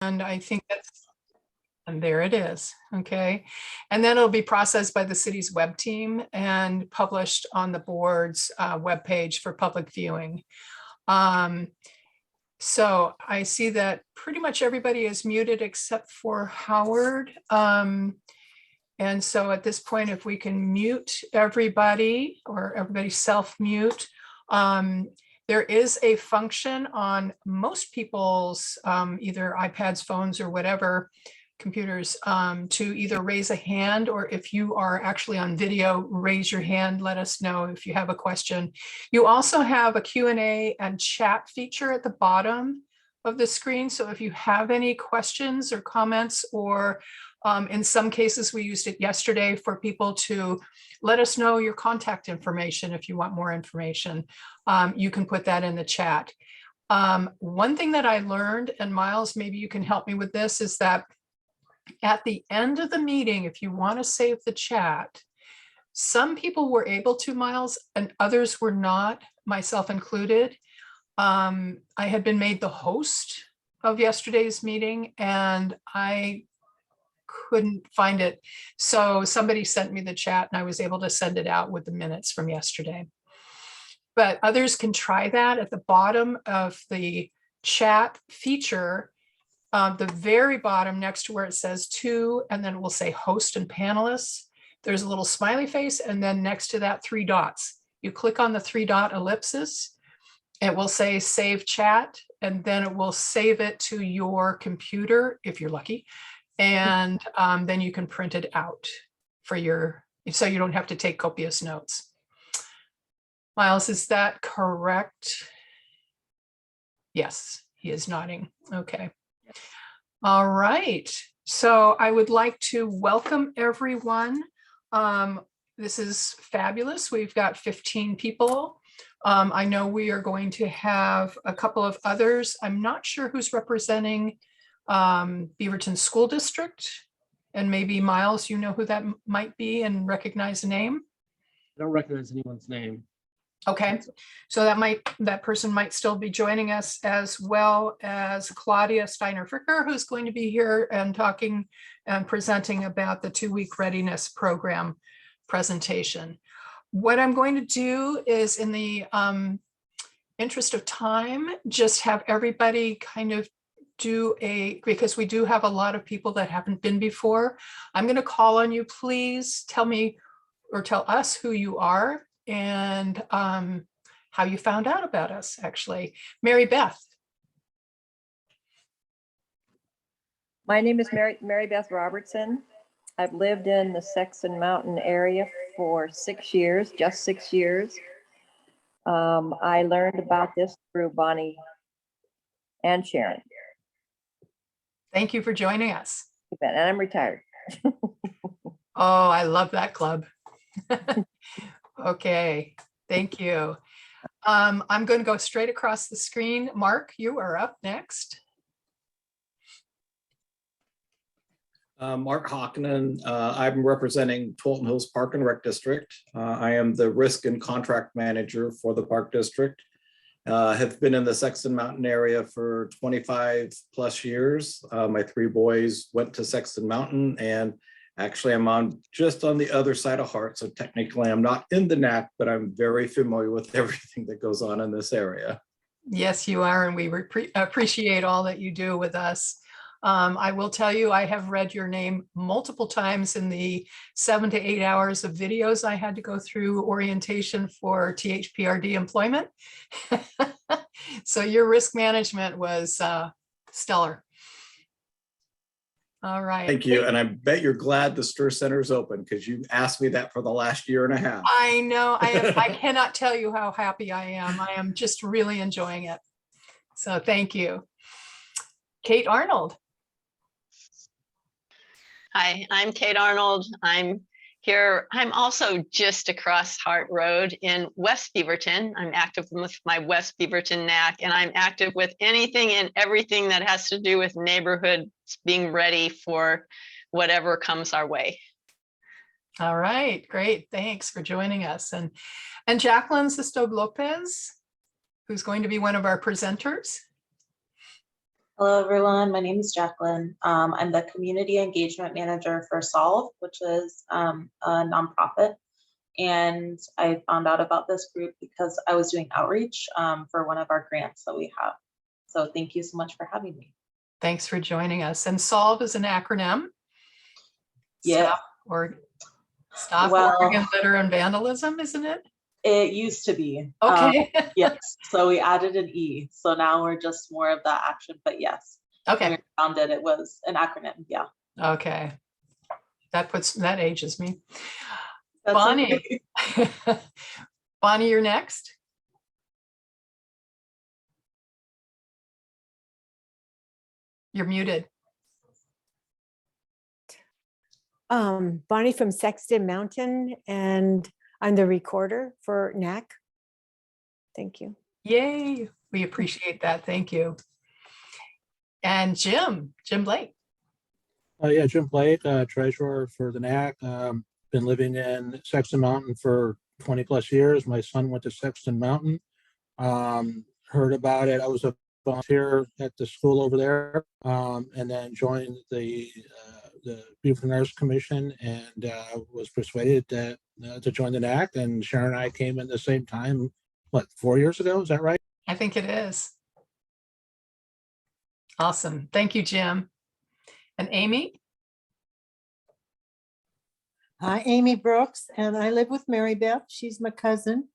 And I think that's, and there it is. Okay. And then it'll be processed by the city's web team and published on the board's webpage for public viewing. So I see that pretty much everybody is muted except for Howard. And so at this point, if we can mute everybody or everybody self-mute, there is a function on most people's either iPads, phones, or whatever computers to either raise a hand, or if you are actually on video, raise your hand, let us know if you have a question. You also have a Q&A and chat feature at the bottom of the screen. So if you have any questions or comments, or in some cases, we used it yesterday for people to let us know your contact information. If you want more information, you can put that in the chat. One thing that I learned, and Miles, maybe you can help me with this, is that at the end of the meeting, if you want to save the chat, some people were able to, Miles, and others were not, myself included. I had been made the host of yesterday's meeting and I couldn't find it. So somebody sent me the chat and I was able to send it out with the minutes from yesterday. But others can try that at the bottom of the chat feature. The very bottom next to where it says to, and then it will say host and panelists. There's a little smiley face, and then next to that 3 dots. You click on the 3-dot ellipsis, it will say save chat, and then it will save it to your computer if you're lucky. And then you can print it out for your, so you don't have to take copious notes. Miles, is that correct? Yes, he is nodding. Okay. All right. So I would like to welcome everyone. This is fabulous. We've got 15 people. I know we are going to have a couple of others. I'm not sure who's representing Beaverton School District. And maybe Miles, you know who that might be and recognize the name? I don't recognize anyone's name. Okay, so that person might still be joining us, as well as Claudia Steiner-Fricker, who's going to be here and talking and presenting about the 2-week readiness program presentation. What I'm going to do is, in the interest of time, just have everybody kind of do because we do have a lot of people that haven't been before. I'm going to call on you. Please tell me or tell us who you are and how you found out about us, actually. Mary Beth. My name is Mary Beth Robertson. I've lived in the Sexton Mountain area for 6 years, just 6 years. I learned about this through Bonnie and Sharon. Thank you for joining us. And I'm retired. Oh, I love that club. Okay, thank you. I'm going to go straight across the screen. Mark, you are up next. Mark Hokkanen. I'm representing Tualatin Hills Park and Rec District. I am the risk and contract manager for the Park District. Have been in the Sexton Mountain area for 25 plus years. My 3 boys went to Sexton Mountain, and actually I'm just on the other side of Hart. So technically I'm not in the NAC, but I'm very familiar with everything that goes on in this area. Yes, you are, and we appreciate all that you do with us. I will tell you, I have read your name multiple times in the 7 to 8 hours of videos I had to go through orientation for THPRD employment. So your risk management was stellar. All right. Thank you. And I bet you're glad the STIR Center is open, because you asked me that for the last 1.5 years. I know. I cannot tell you how happy I am. I am just really enjoying it. So thank you. Cate Arnold. Hi, I'm Cate Arnold. I'm here. I'm also just across Hart Road in West Beaverton. I'm active with my West Beaverton NAC, and I'm active with anything and everything that has to do with neighborhoods being ready for whatever comes our way. All right, great. Thanks for joining us. And Jaclyn Sisto-Lopez, who's going to be one of our presenters. Hello, everyone. My name is Jaclyn. I'm the Community Engagement Manager for Solve, which is a nonprofit. And I found out about this group because I was doing outreach for one of our grants that we have. So thank you so much for having me. Thanks for joining us. And SOLVE is an acronym. Yeah. Stop Well, Oregon Litter and Vandalism, isn't it? it used to be. Okay. Yes. So we added an E. So now we're just more of that action. But yes, when Okay. we found it, it was an acronym. Yeah. Okay. That ages me. That's Bonnie. okay. Bonnie, you're next. You're muted. Bonnie from Sexton Mountain, and I'm the recorder for NAC. Thank you. Yay. We appreciate that. Thank you. And Jim Blaich. Yeah, Jim Blaich, treasurer for the NAC. Been living in Sexton Mountain for 20 plus years. My son went to Sexton Mountain. Heard about it. I was a volunteer at the school over there, and then joined the Beaverton Arts Commission, and was persuaded that to join the NAC. And Sharon and I came in the same time. What, 4 years ago? Is that right? I think it is. Awesome. Thank you, Jim. And Amy? Hi, Ammi Brooks, and I live with Mary Beth. She's my cousin,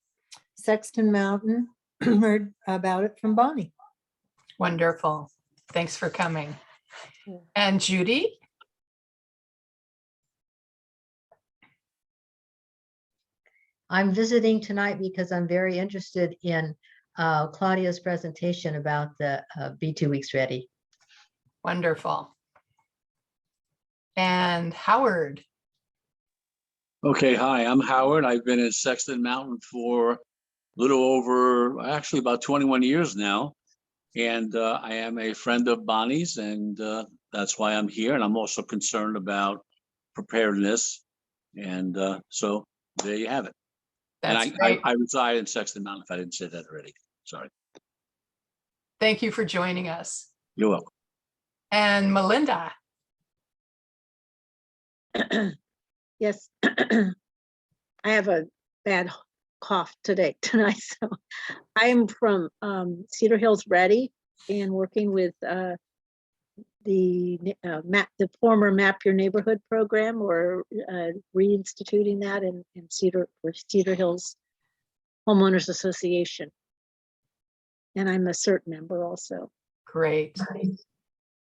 Sexton Mountain. Heard about it from Bonnie. Wonderful. Thanks for coming. Yeah. And Judy? I'm visiting tonight because I'm very interested in Claudia's presentation about the Be 2 Weeks Ready. Wonderful. And Howard? Okay, hi, I'm Howard. I've been in Sexton Mountain for a little over, actually about 21 years now. And I am a friend of Bonnie's, and that's why I'm here. And I'm also concerned about preparedness. And so there you have it. That's And great. I reside in Sexton Mountain, if I didn't say that already. Sorry. Thank you for joining us. You're welcome. And Melinda? Yes, I have a bad cough tonight. So I'm from Cedar Hills Ready and working with the former Map Your Neighborhood program, or reinstituting that in Cedar Hills Homeowners Association. And I'm a CERT member also. Great.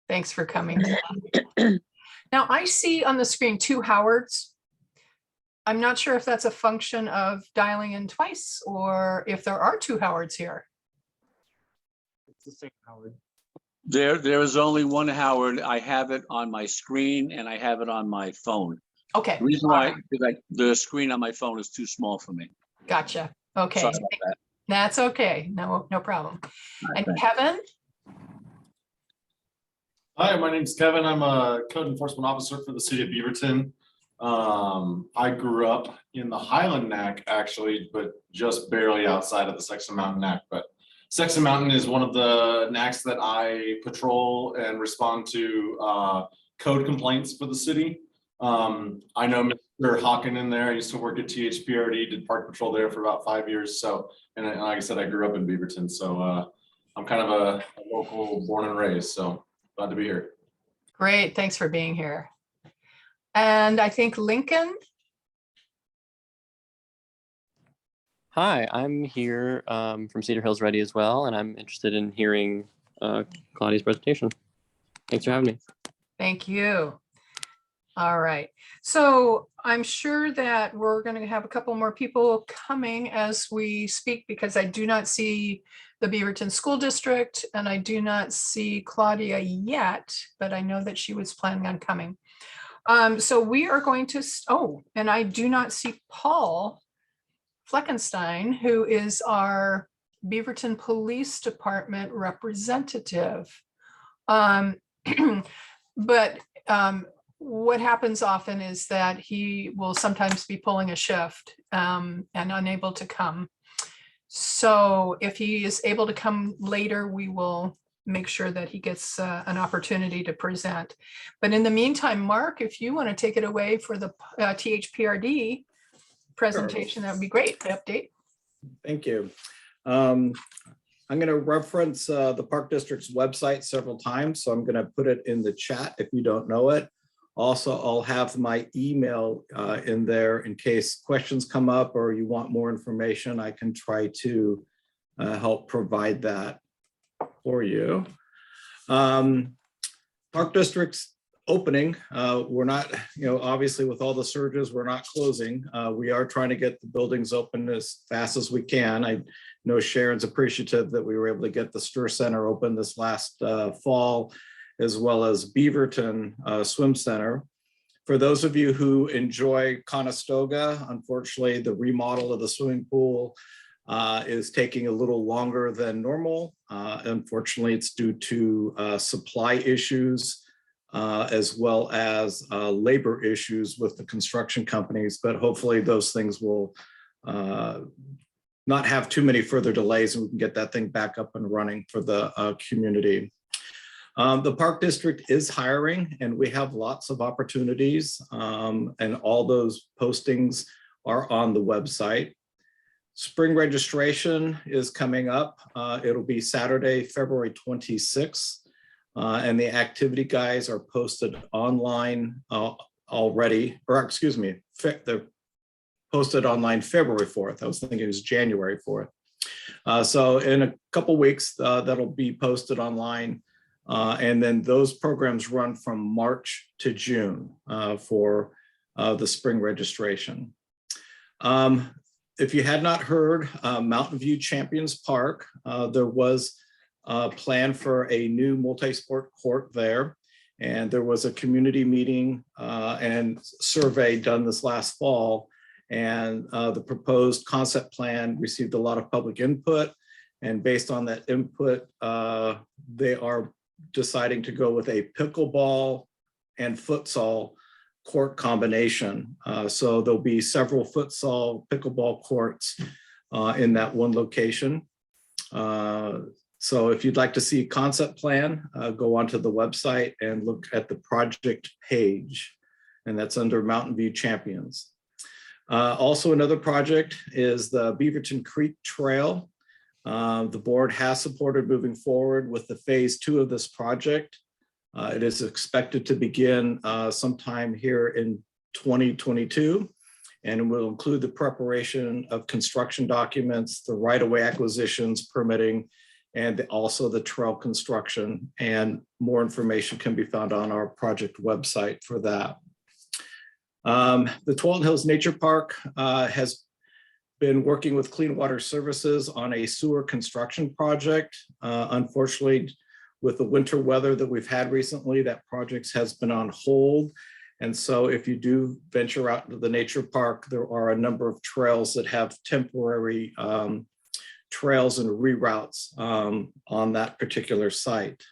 Thanks for coming. Now I see on the screen 2 Howards. I'm not sure if that's a function of dialing in twice or if there are 2 Howards here. It's the same, Howard. There is only one Howard. I have it on my screen and I have it on my phone. Okay. The reason why, because the screen on my phone is too small for me. Gotcha. Okay. Sorry about that. That's okay. No problem. All right, And thanks. Kevin? Hi, my name's Kevin. I'm a code enforcement officer for the city of Beaverton. I grew up in the Highland NAC actually, but just barely outside of the Sexton Mountain NAC. But Sexton Mountain is one of the NACs that I patrol and respond to code complaints for the city. I know Mr. Hokkanen there. I used to work at THPRD, did park patrol there for about 5 years. So, and like I said, I grew up in Beaverton. So I'm kind of a local born and raised. So glad to be here. Great. Thanks for being here. And I think Lincoln. Hi, I'm here from Cedar Hills Ready as well, and I'm interested in hearing Claudia's presentation. Thanks for having me. Thank you. All right. So I'm sure that we're going to have a couple more people coming as we speak, because I do not see the Beaverton School District and I do not see Claudia yet, but I know that she was planning on coming. So we are going to, and I do not see Paul Fleckenstein, who is our Beaverton Police Department representative. But what happens often is that he will sometimes be pulling a shift and unable to come. So if he is able to come later, we will make sure that he gets an opportunity to present. But in the meantime, Mark, if you want to take it away for the THPRD presentation, that would be great, the update. Thank you. I'm going to reference the Park District's website several times, so I'm going to put it in the chat if you don't know it. Also, I'll have my email in there in case questions come up or you want more information. I can try to help provide that for you. Park District's opening, we're not, obviously with all the surges, we're not closing. We are trying to get the buildings open as fast as we can. I know Sharon's appreciative that we were able to get the Stir Center open this last fall, as well as Beaverton Swim Center. For those of you who enjoy Conestoga, unfortunately, the remodel of the swimming pool is taking a little longer than normal. Unfortunately, it's due to supply issues as well as labor issues with the construction companies, but hopefully those things will not have too many further delays and we can get that thing back up and running for the community. The Park District is hiring and we have lots of opportunities and all those postings are on the website. Spring registration is coming up. It'll be Saturday, February 26th. And the activity guides are posted online already, or excuse me, they're posted online February 4th. I was thinking it was January 4th. So in a couple weeks, that'll be posted online. And then those programs run from March to June for the spring registration. If you had not heard, Mountain View Champions Park, there was plan for a new multi-sport court there. And there was a community meeting and survey done this last fall. And the proposed concept plan received a lot of public input. And based on that input, they are deciding to go with a pickleball and futsal court combination. So there'll be several futsal pickleball courts in that one location. So if you'd like to see a concept plan, go onto the website and look at the project page, and that's under Mountain View Champions. Also another project is the Beaverton Creek Trail. The board has supported moving forward with the phase 2 of this project. It is expected to begin sometime here in 2022, and will include the preparation of construction documents, the right-of-way acquisitions, permitting, and also the trail construction, and more information can be found on our project website for that. The Tualatin Hills Nature Park has been working with Clean Water Services on a sewer construction project. Unfortunately, with the winter weather that we've had recently, that project has been on hold. And so if you do venture out into the nature park, there are a number of trails that have temporary trails and reroutes on that particular site.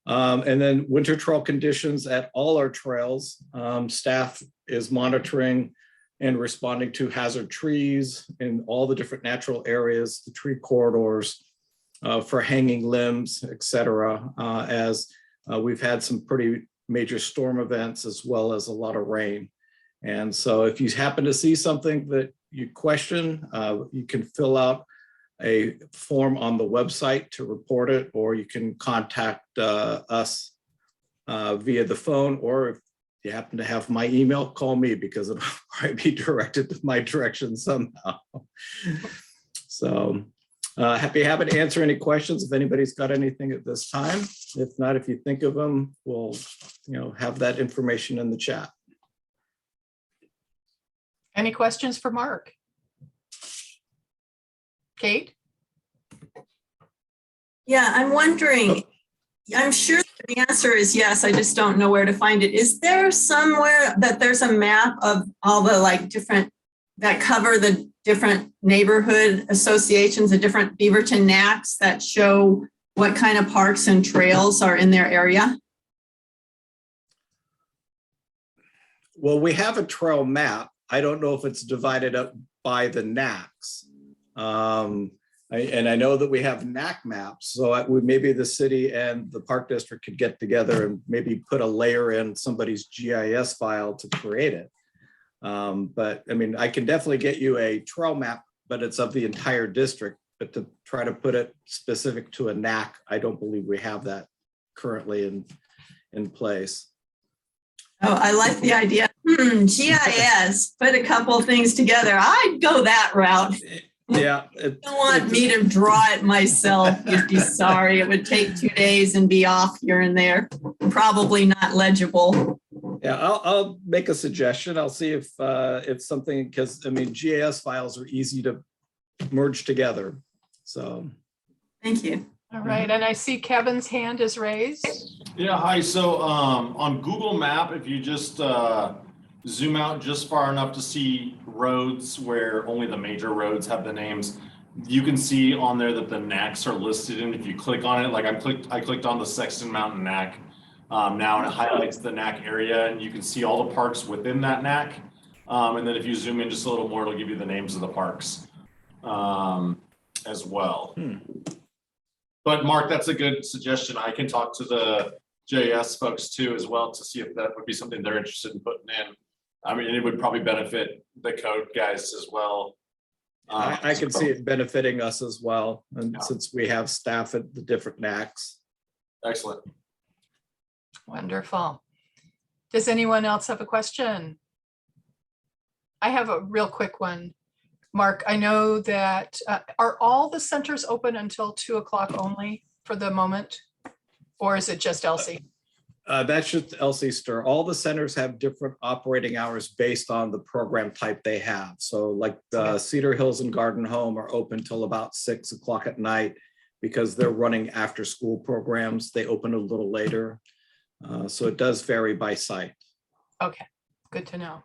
And then winter trail conditions at all our trails, staff is monitoring and responding to hazard trees in all the different natural areas, the tree corridors for hanging limbs, et cetera, as we've had some pretty major storm events as well as a lot of rain. And so if you happen to see something that you question, you can fill out a form on the website to report it, or you can contact us via the phone, or if you happen to have my email, call me because it'll probably be directed to my direction somehow. So happy to answer any questions if anybody's got anything at this time. If not, if you think of them, we'll have that information in the chat. Any questions for Mark? Cate? Yeah, I'm wondering, I'm sure the answer is yes, I just don't know where to find it. Is there somewhere that there's a map of all the different, that cover the different neighborhood associations, the different Beaverton NACs that show what kind of parks and trails are in their area? Well, we have a trail map. I don't know if it's divided up by the NACs. And I know that we have NAC maps, so maybe the city and the park district could get together and maybe put a layer in somebody's GIS file to create it. But I mean, I can definitely get you a trail map, but it's of the entire district. But to try to put it specific to a NAC, I don't believe we have that currently in place. Oh, I like the idea. GIS, put a couple things together. I'd go that route. Yeah. You don't want me to draw it myself. You'd be sorry. It would take 2 days and be off here and there. Probably not legible. Yeah, I'll make a suggestion. I'll see if it's something, because I mean, GIS files are easy to merge together. So. Thank you. All right, and I see Kevin's hand is raised. Yeah, hi. So on Google Map, if you just zoom out just far enough to see roads where only the major roads have the names, you can see on there that the NACs are listed. And if you click on it, like I clicked on the Sexton Mountain NAC now, and it highlights the NAC area, and you can see all the parks within that NAC. And then if you zoom in just a little more, it'll give you the names of the parks as well. But Mark, that's a good suggestion. I can talk to the JS folks too as well to see if that would be something they're interested in putting in. I mean, it would probably benefit the code guys as well. I can see it benefiting us as well, and since we have staff at the different NACs. Excellent. Wonderful. Does anyone else have a question? I have a real quick one. Mark, I know that, are all the centers open until 2 o'clock only for the moment? Or is it just Elsie? That's just Elsie Stir. All the centers have different operating hours based on the program type they have. So like Cedar Hills and Garden Home are open till about 6 o'clock at night because they're running after school programs. They open a little later. So it does vary by site. Okay, good to know.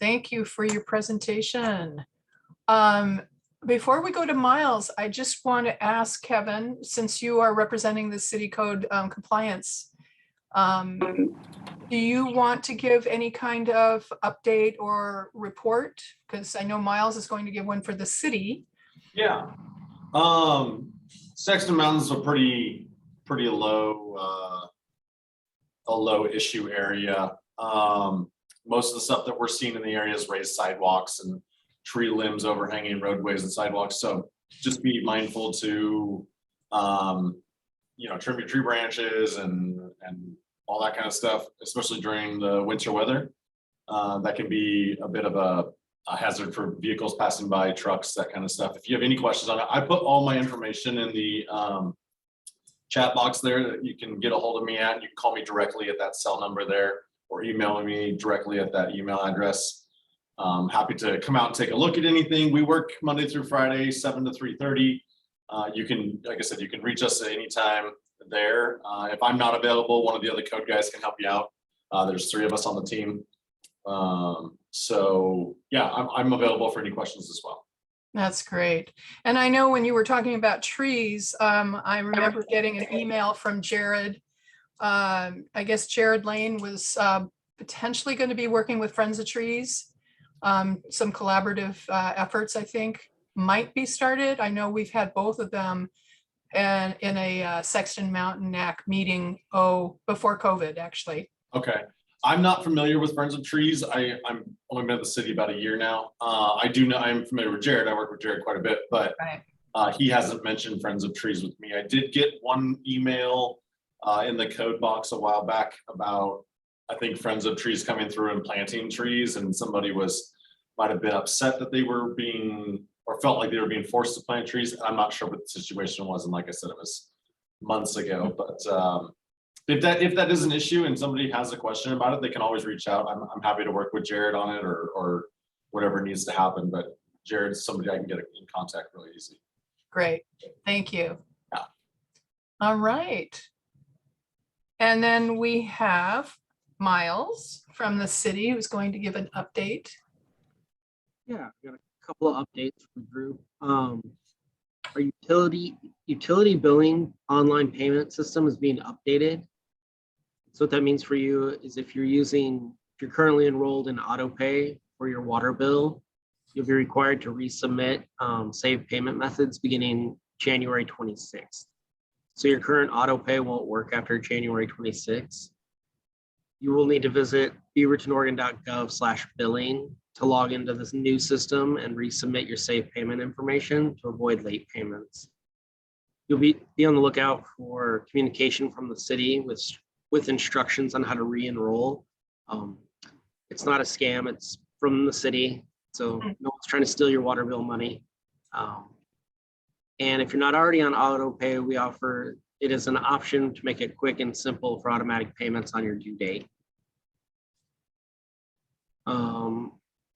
Thank you for your presentation. Before we go to Miles, I just want to ask Kevin, since you are representing the city code compliance, do you want to give any kind of update or report? Because I know Miles is going to give one for the city. Yeah. Sexton Mountain's a pretty low, a low issue area. Most of the stuff that we're seeing in the area is raised sidewalks and tree limbs overhanging roadways and sidewalks. So just be mindful to, trim your tree branches and all that kind of stuff, especially during the winter weather. That can be a bit of a hazard for vehicles passing by, trucks, that kind of stuff. If you have any questions on it, I put all my information in the chat box there that you can get a hold of me at. You can call me directly at that cell number there, or email me directly at that email address. Happy to come out and take a look at anything. We work Monday through Friday, 7 to 3:30. You can, like I said, you can reach us at any time there. If I'm not available, one of the other code guys can help you out. There's 3 of us on the team. So yeah, I'm available for any questions as well. That's great. And I know when you were talking about trees, I remember getting an email from Jared. I guess Jared Lane was potentially going to be working with Friends of Trees. Some collaborative efforts, I think, might be started. I know we've had both of them and in a Sexton Mountain NAC meeting, before COVID, actually. Okay. I'm not familiar with Friends of Trees. I'm only been at the city about a year now. I do know I'm familiar with Jared. I work with Jared quite a bit, but he hasn't mentioned Friends of Trees with me. I did get one email in the code box a while back about, I think, Friends of Trees coming through and planting trees, and somebody might have been upset that they were being, or felt like they were being forced to plant trees. I'm not sure what the situation was, and like I said, it was months ago. But if that is an issue and somebody has a question about it, they can always reach out. I'm happy to work with Jared on it, or whatever needs to happen. But Jared's somebody I can get in contact really easy. Great, thank you. Yeah. All right. And then we have Miles from the city who's going to give an update. Yeah, I've got a couple of updates from the group. Our utility billing online payment system is being updated. So what that means for you is if you're currently enrolled in auto pay for your water bill, You'll be required to resubmit saved payment methods beginning January 26th. So your current auto pay won't work after January 26th. You will need to visit beavertonoregon.gov/billing to log into this new system and resubmit your saved payment information to avoid late payments. You'll be on the lookout for communication from the city with instructions on how to re-enroll. It's not a scam, it's from the city. So no one's trying to steal your water bill money. And if you're not already on auto pay, we offer it as an option to make it quick and simple for automatic payments on your due date.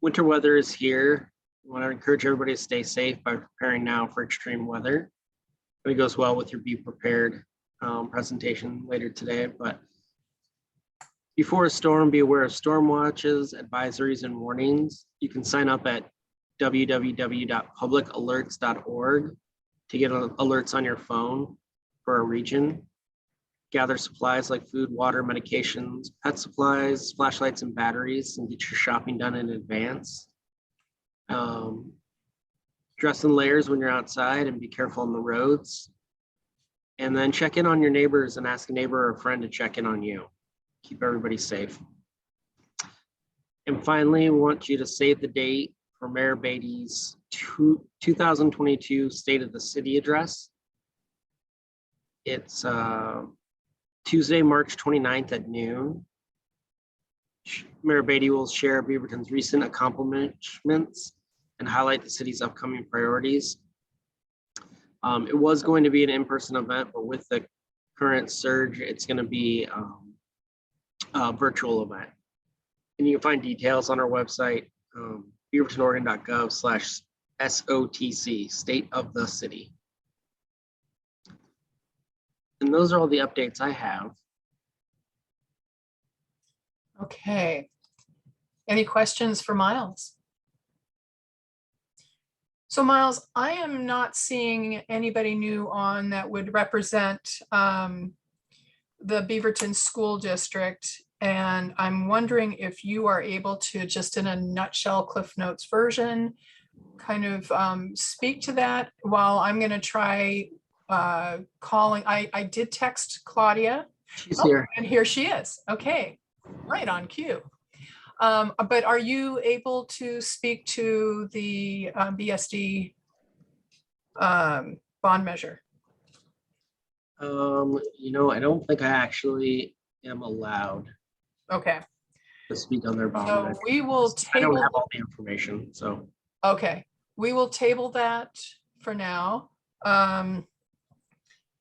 Winter weather is here. I want to encourage everybody to stay safe by preparing now for extreme weather. It goes well with your Be Prepared presentation later today. But before a storm, be aware of storm watches, advisories, and warnings. You can sign up at www.publicalerts.org to get alerts on your phone for a region. Gather supplies like food, water, medications, pet supplies, flashlights, and batteries, and get your shopping done in advance. Dress in layers when you're outside and be careful on the roads. And then check in on your neighbors and ask a neighbor or a friend to check in on you. Keep everybody safe. And finally, we want you to save the date for Mayor Beatty's 2022 State of the City address. It's Tuesday, March 29th at noon. Mayor Beatty will share Beaverton's recent accomplishments and highlight the city's upcoming priorities. It was going to be an in-person event, but with the current surge, it's going to be a virtual event. And you can find details on our website, beavertonoregon.gov/SOTC, State of the City. And those are all the updates I have. Okay. Any questions for Miles? So Miles, I am not seeing anybody new on that would represent the Beaverton School District. And I'm wondering if you are able to, just in a nutshell, Cliff Notes version, kind of speak to that while I'm going to try calling. I did text Claudia. She's here. And here she is. Okay, right on cue. But are you able to speak to the BSD bond measure? You know, I don't think I actually am allowed Okay. to speak on their bond So measure. we will I don't table. have all the information, so. Okay, we will table that for now. And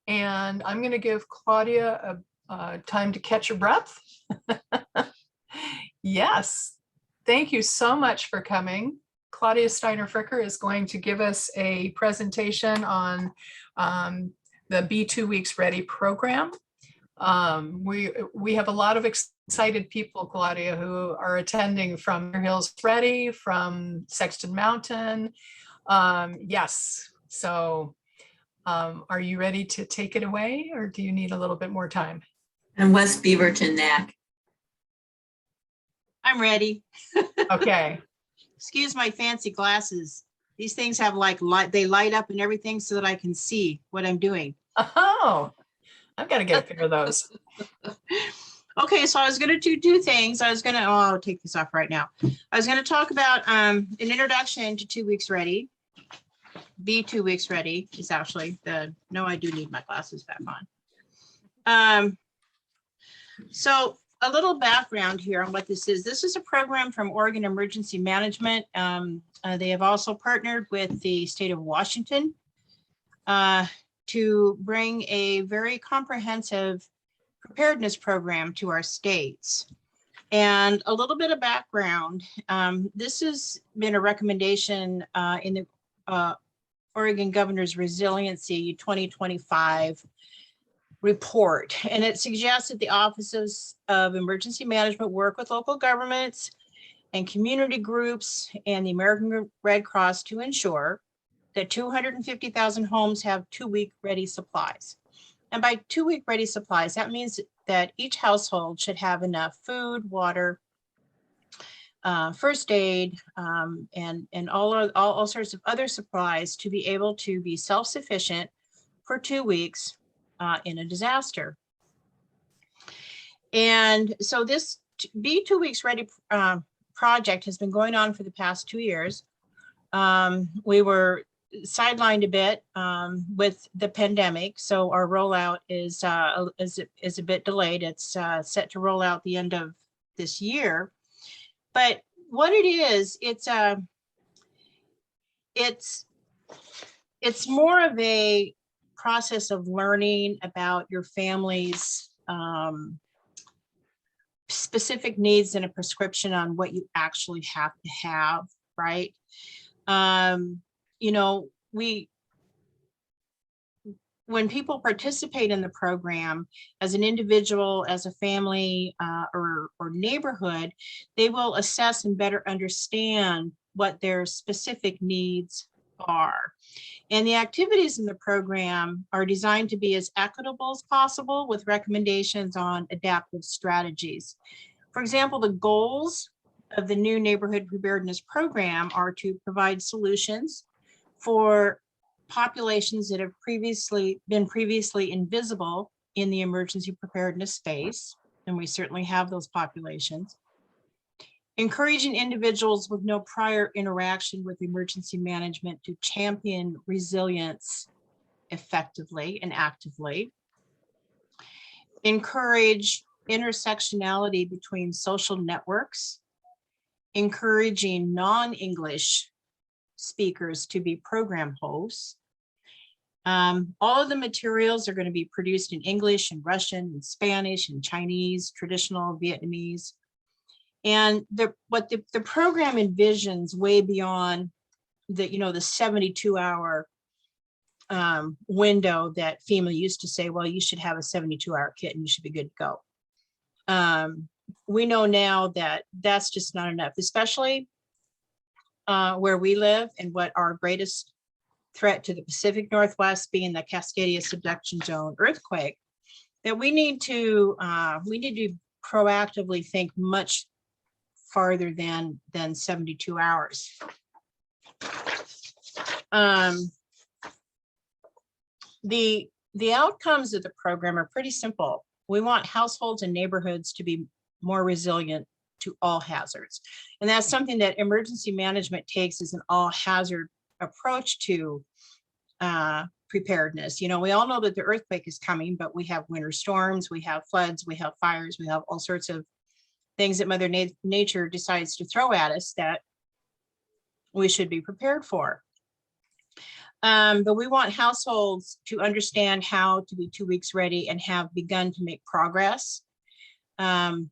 I'm going to give Claudia a time to catch her breath. Yes, thank you so much for coming. Claudia Steiner-Fricker is going to give us a presentation on the Be 2 Weeks Ready program. We have a lot of excited people, Claudia, who are attending from Hills Ready, from Sexton Mountain. Yes, so are you ready to take it away, or do you need a little bit more time? And West Beaverton, NAC. I'm ready. Okay. Excuse my fancy glasses. These things have like light, they light up and everything so that I can see what I'm doing. Oh, I've got to get a pair of those. Okay, so I was going to do things. I'll take this off right now. I was going to talk about an introduction to 2 Weeks Ready. Be 2 Weeks Ready is actually no, I do need my glasses back on. So a little background here on what this is. This is a program from Oregon Emergency Management. They have also partnered with the state of Washington to bring a very comprehensive preparedness program to our states. And a little bit of background, this has been a recommendation in the Oregon Governor's Resiliency 2025 report. And it suggests that the offices of emergency management work with local governments and community groups and the American Red Cross to ensure that 250,000 homes have 2 week ready supplies. And by 2 week ready supplies, that means that each household should have enough food, water, first aid, and all sorts of other supplies to be able to be self-sufficient for 2 weeks in a disaster. And so this Be 2 Weeks Ready project has been going on for the past 2 years. We were sidelined a bit with the pandemic, so our rollout is a bit delayed. It's set to roll out the end of this year. But what it is, it's more of a process of learning about your family's specific needs and a prescription on what you actually have to have, right? You know, when people participate in the program as an individual, as a family, or neighborhood, they will assess and better understand what their specific needs are. And the activities in the program are designed to be as equitable as possible with recommendations on adaptive strategies. For example, the goals of the new neighborhood preparedness program are to provide solutions for populations that have been previously invisible in the emergency preparedness space, and we certainly have those populations. Encouraging individuals with no prior interaction with emergency management to champion resilience effectively and actively. Encourage intersectionality between social networks. Encouraging non-English speakers to be program hosts. All of the materials are going to be produced in English and Russian and Spanish and Chinese, traditional Vietnamese. And what the program envisions way beyond the 72-hour window that FEMA used to say, well, you should have a 72-hour kit and you should be good to go. We know now that that's just not enough, especially where we live, and what our greatest threat to the Pacific Northwest being the Cascadia subduction zone earthquake, that we need to proactively think much farther than 72 hours. The outcomes of the program are pretty simple. We want households and neighborhoods to be more resilient to all hazards. And that's something that emergency management takes as an all hazard approach to preparedness. You know, we all know that the earthquake is coming, but we have winter storms, we have floods, we have fires, we have all sorts of things that Mother Nature decides to throw at us that we should be prepared for. But we want households to understand how to be 2 weeks ready and have begun to make progress.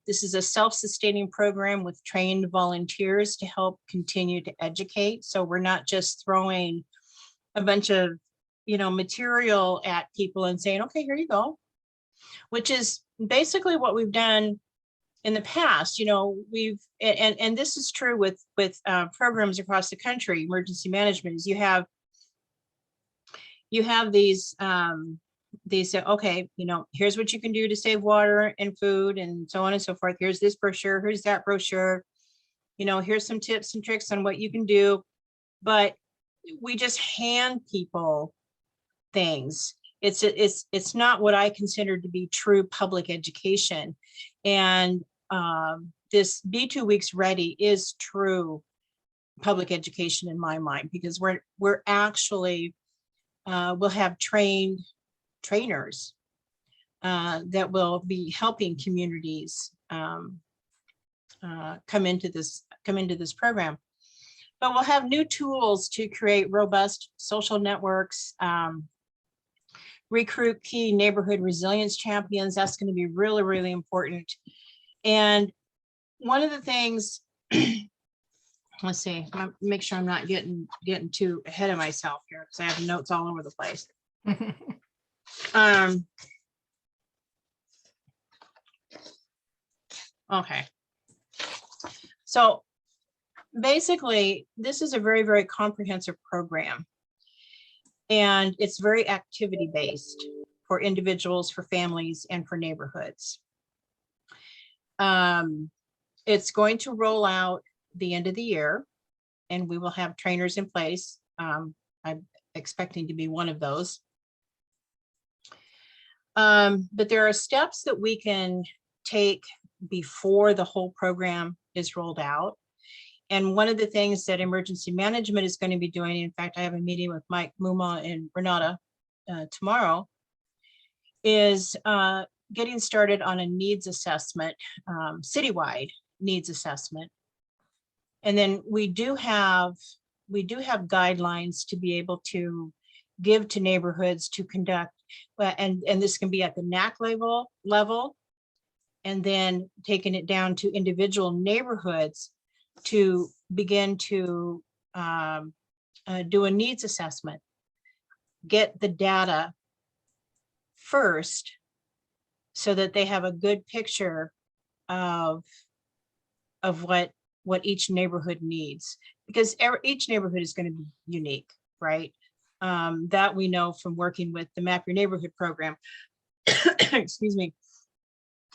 This is a self-sustaining program with trained volunteers to help continue to educate. So we're not just throwing a bunch of, material at people and saying, okay, here you go, which is basically what we've done in the past. And this is true with programs across the country, emergency management, is you have these, they say, okay, here's what you can do to save water and food and so on and so forth. Here's this brochure, here's that brochure, here's some tips and tricks on what you can do. But we just hand people things. It's not what I consider to be true public education. And this Be 2 Weeks Ready is true public education in my mind, because we're actually we'll have trainers that will be helping communities come into this program. But we'll have new tools to create robust social networks, recruit key neighborhood resilience champions. That's going to be really, really important. And one of the things, let's see, make sure I'm not getting too ahead of myself here, because I have notes all over the place. Okay. So basically, this is a very, very comprehensive program. And it's very activity-based for individuals, for families, and for neighborhoods. It's going to roll out the end of the year, and we will have trainers in place. I'm expecting to be one of those. But there are steps that we can take before the whole program is rolled out. And one of the things that emergency management is going to be doing, in fact, I have a meeting with Mike Muma and Renata tomorrow, is getting started on a needs assessment, citywide needs assessment. And then we do have guidelines to be able to give to neighborhoods to conduct, and this can be at the NAC level, and then taking it down to individual neighborhoods to begin to do a needs assessment, get the data first so that they have a good picture of what each neighborhood needs, because each neighborhood is going to be unique, right? That we know from working with the Map Your Neighborhood program, excuse me,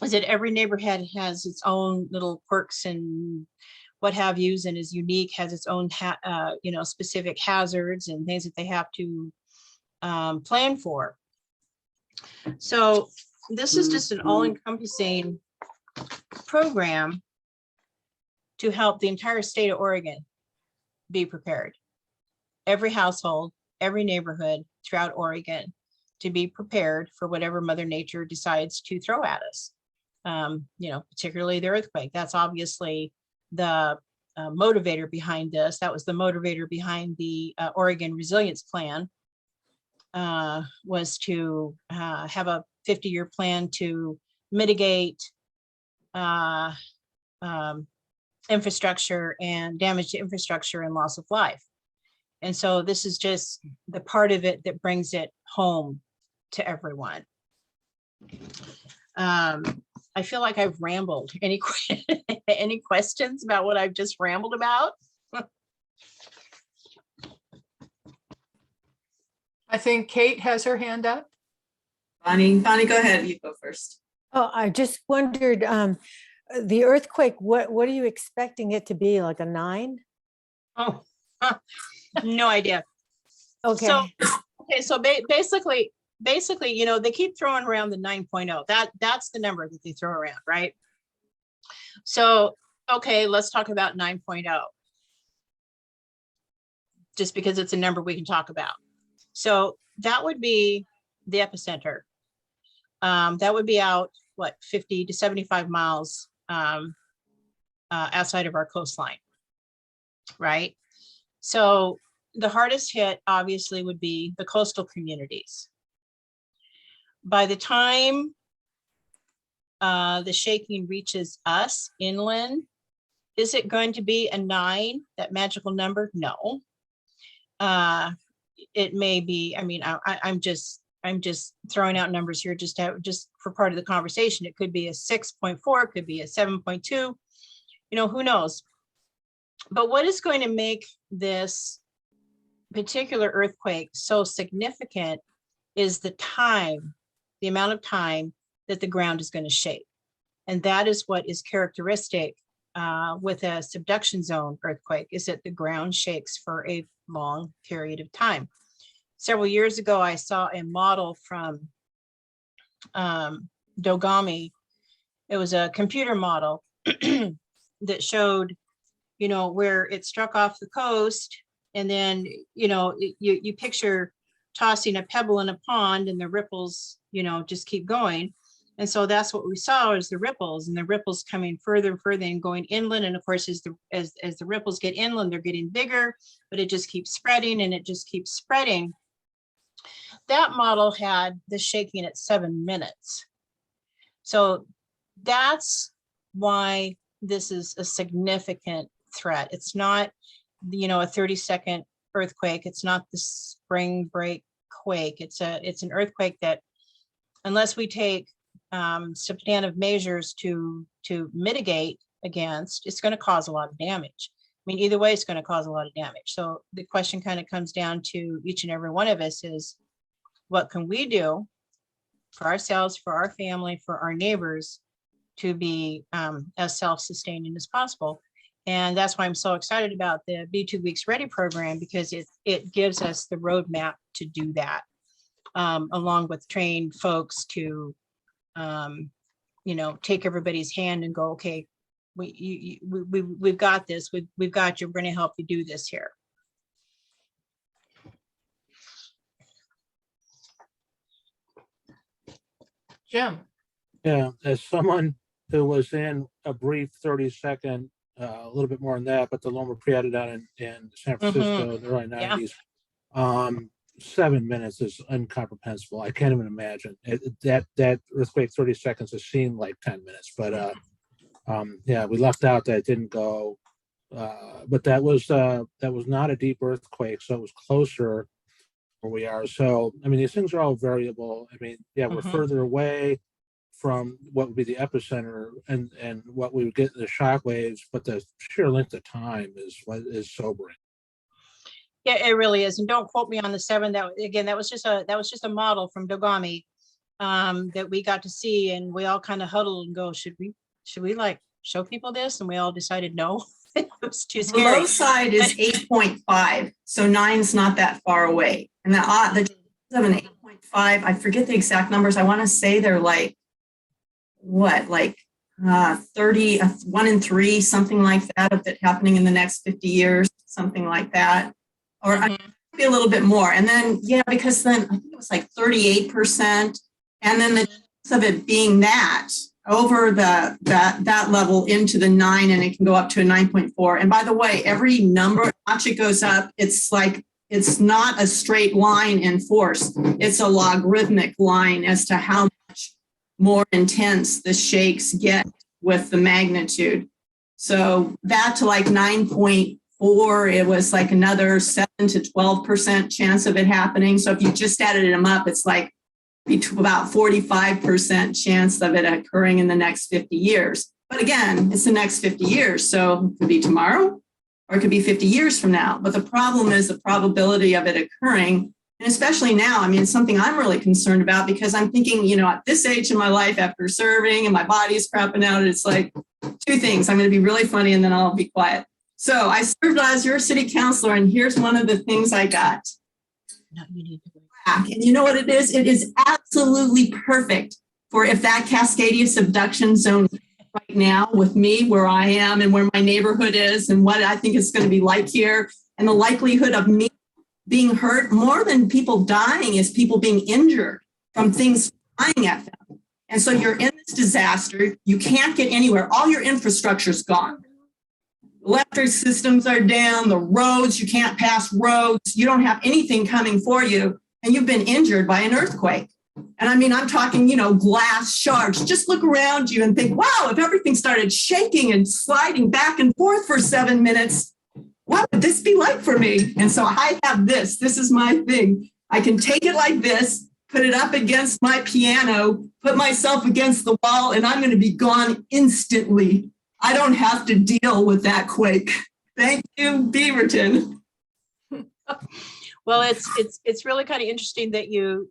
is that every neighborhood has its own little quirks and what have yous, and is unique, has its own specific hazards and things that they have to plan for. So this is just an all-encompassing program to help the entire state of Oregon be prepared. Every household, every neighborhood throughout Oregon to be prepared for whatever Mother Nature decides to throw at us. Particularly the earthquake. That's obviously the motivator behind this. That was the motivator behind the Oregon Resilience Plan, was to have a 50-year plan to mitigate infrastructure and damage to infrastructure and loss of life. And so this is just the part of it that brings it home to everyone. I feel like I've rambled. Any questions about what I've just rambled about? I think Cate has her hand up. Bonnie, go ahead. You go first. Oh, I just wondered, the earthquake, what are you expecting it to be, like a 9? Oh, no idea. Okay. So basically, they keep throwing around the 9.0. That's the number that they throw around, right? So, okay, let's talk about 9.0. Just because it's a number we can talk about. So that would be the epicenter. That would be out, 50 to 75 miles outside of our coastline, right? So the hardest hit obviously would be the coastal communities. By the time the shaking reaches us inland, is it going to be a 9, that magical number? No. It may be. I mean, I'm just throwing out numbers here just for part of the conversation. It could be a 6.4, it could be a 7.2. Who knows? But what is going to make this particular earthquake so significant is the amount of time that the ground is going to shake. And that is what is characteristic with a subduction zone earthquake, is that the ground shakes for a long period of time. Several years ago, I saw a model from Dogami. It was a computer model that showed, where it struck off the coast, and then, you picture tossing a pebble in a pond and the ripples, just keep going. And so that's what we saw, is the ripples, and the ripples coming further and further and going inland. And of course, as the ripples get inland, they're getting bigger, but it just keeps spreading and it just keeps spreading. That model had the shaking at 7 minutes. So that's why this is a significant threat. It's not, a 30-second earthquake. It's not the spring break quake. It's an earthquake that, unless we take substantive measures to mitigate against, it's going to cause a lot of damage. I mean, either way, it's going to cause a lot of damage. So the question kind of comes down to each and every one of us is, what can we do for ourselves, for our family, for our neighbors, to be as self-sustaining as possible? And that's why I'm so excited about the Be 2 Weeks Ready program, because it gives us the roadmap to do that, along with trained folks to, you know, take everybody's hand and go, okay, we've got this, we've got you, we're going to help you do this here. Jim. Yeah, as someone who was in a brief 30-second, a little bit more than that, but the Loma Prieta down in San Francisco in the early 90s, 7 minutes is incomprehensible. I can't even imagine that earthquake. 30 seconds has seemed like 10 minutes, but yeah, we left out that it didn't go, but that was not a deep earthquake, so it was closer where we are. So I mean, these things are all variable. I mean, yeah, we're further away from what would be the epicenter and what we would get in the shock waves, but the sheer length of time is what is sobering. Yeah, it really is. And don't quote me on the 7. That again, that was just a model from Dogami that we got to see, and we all kind of huddled and go, should we like show people this? And we all decided no. It was too The scary. low side is 8.5, so 9's not that far away. And the 8.5, I forget the exact numbers. I want to say they're like, what, like 30, 1 in 3, something like that, of it happening in the next 50 years, something like that. Or I might be a little bit more. And then, yeah, because then I think it was like 38%. And then the chance of it being that over that level into the 9, and it can go up to a 9.4. And by the way, every number notch it goes up, it's like, it's not a straight line in force. It's a logarithmic line as to how much more intense the shakes get with the magnitude. So that to like 9.4, it was like another 7 to 12% chance of it happening. So if you just added them up, it's like about 45% chance of it occurring in the next 50 years. But again, it's the next 50 years. So it could be tomorrow or it could be 50 years from now. But the problem is the probability of it occurring. And especially now, I mean, it's something I'm really concerned about, because I'm thinking, you know, at this age in my life after serving and my body's crapping out, it's like 2 things. I'm going to be really funny and then I'll be quiet. So I served as your city councilor, and here's one of the things I got. And you know what it is? It is absolutely perfect for if that Cascadia subduction zone right now with me, where I am and where my neighborhood is and what I think it's going to be like here, and the likelihood of me being hurt more than people dying is people being injured from things flying at them. And so you're in this disaster. You can't get anywhere. All your infrastructure's gone. Electric systems are down, the roads, you can't pass roads. You don't have anything coming for you. And you've been injured by an earthquake. And I mean, I'm talking, you know, glass shards. Just look around you and think, wow, if everything started shaking and sliding back and forth for 7 minutes, what would this be like for me? And so I have this. This is my thing. I can take it like this, put it up against my piano, put myself against the wall, and I'm going to be gone instantly. I don't have to deal with that quake. Thank you, Beaverton. Well, it's really kind of interesting that you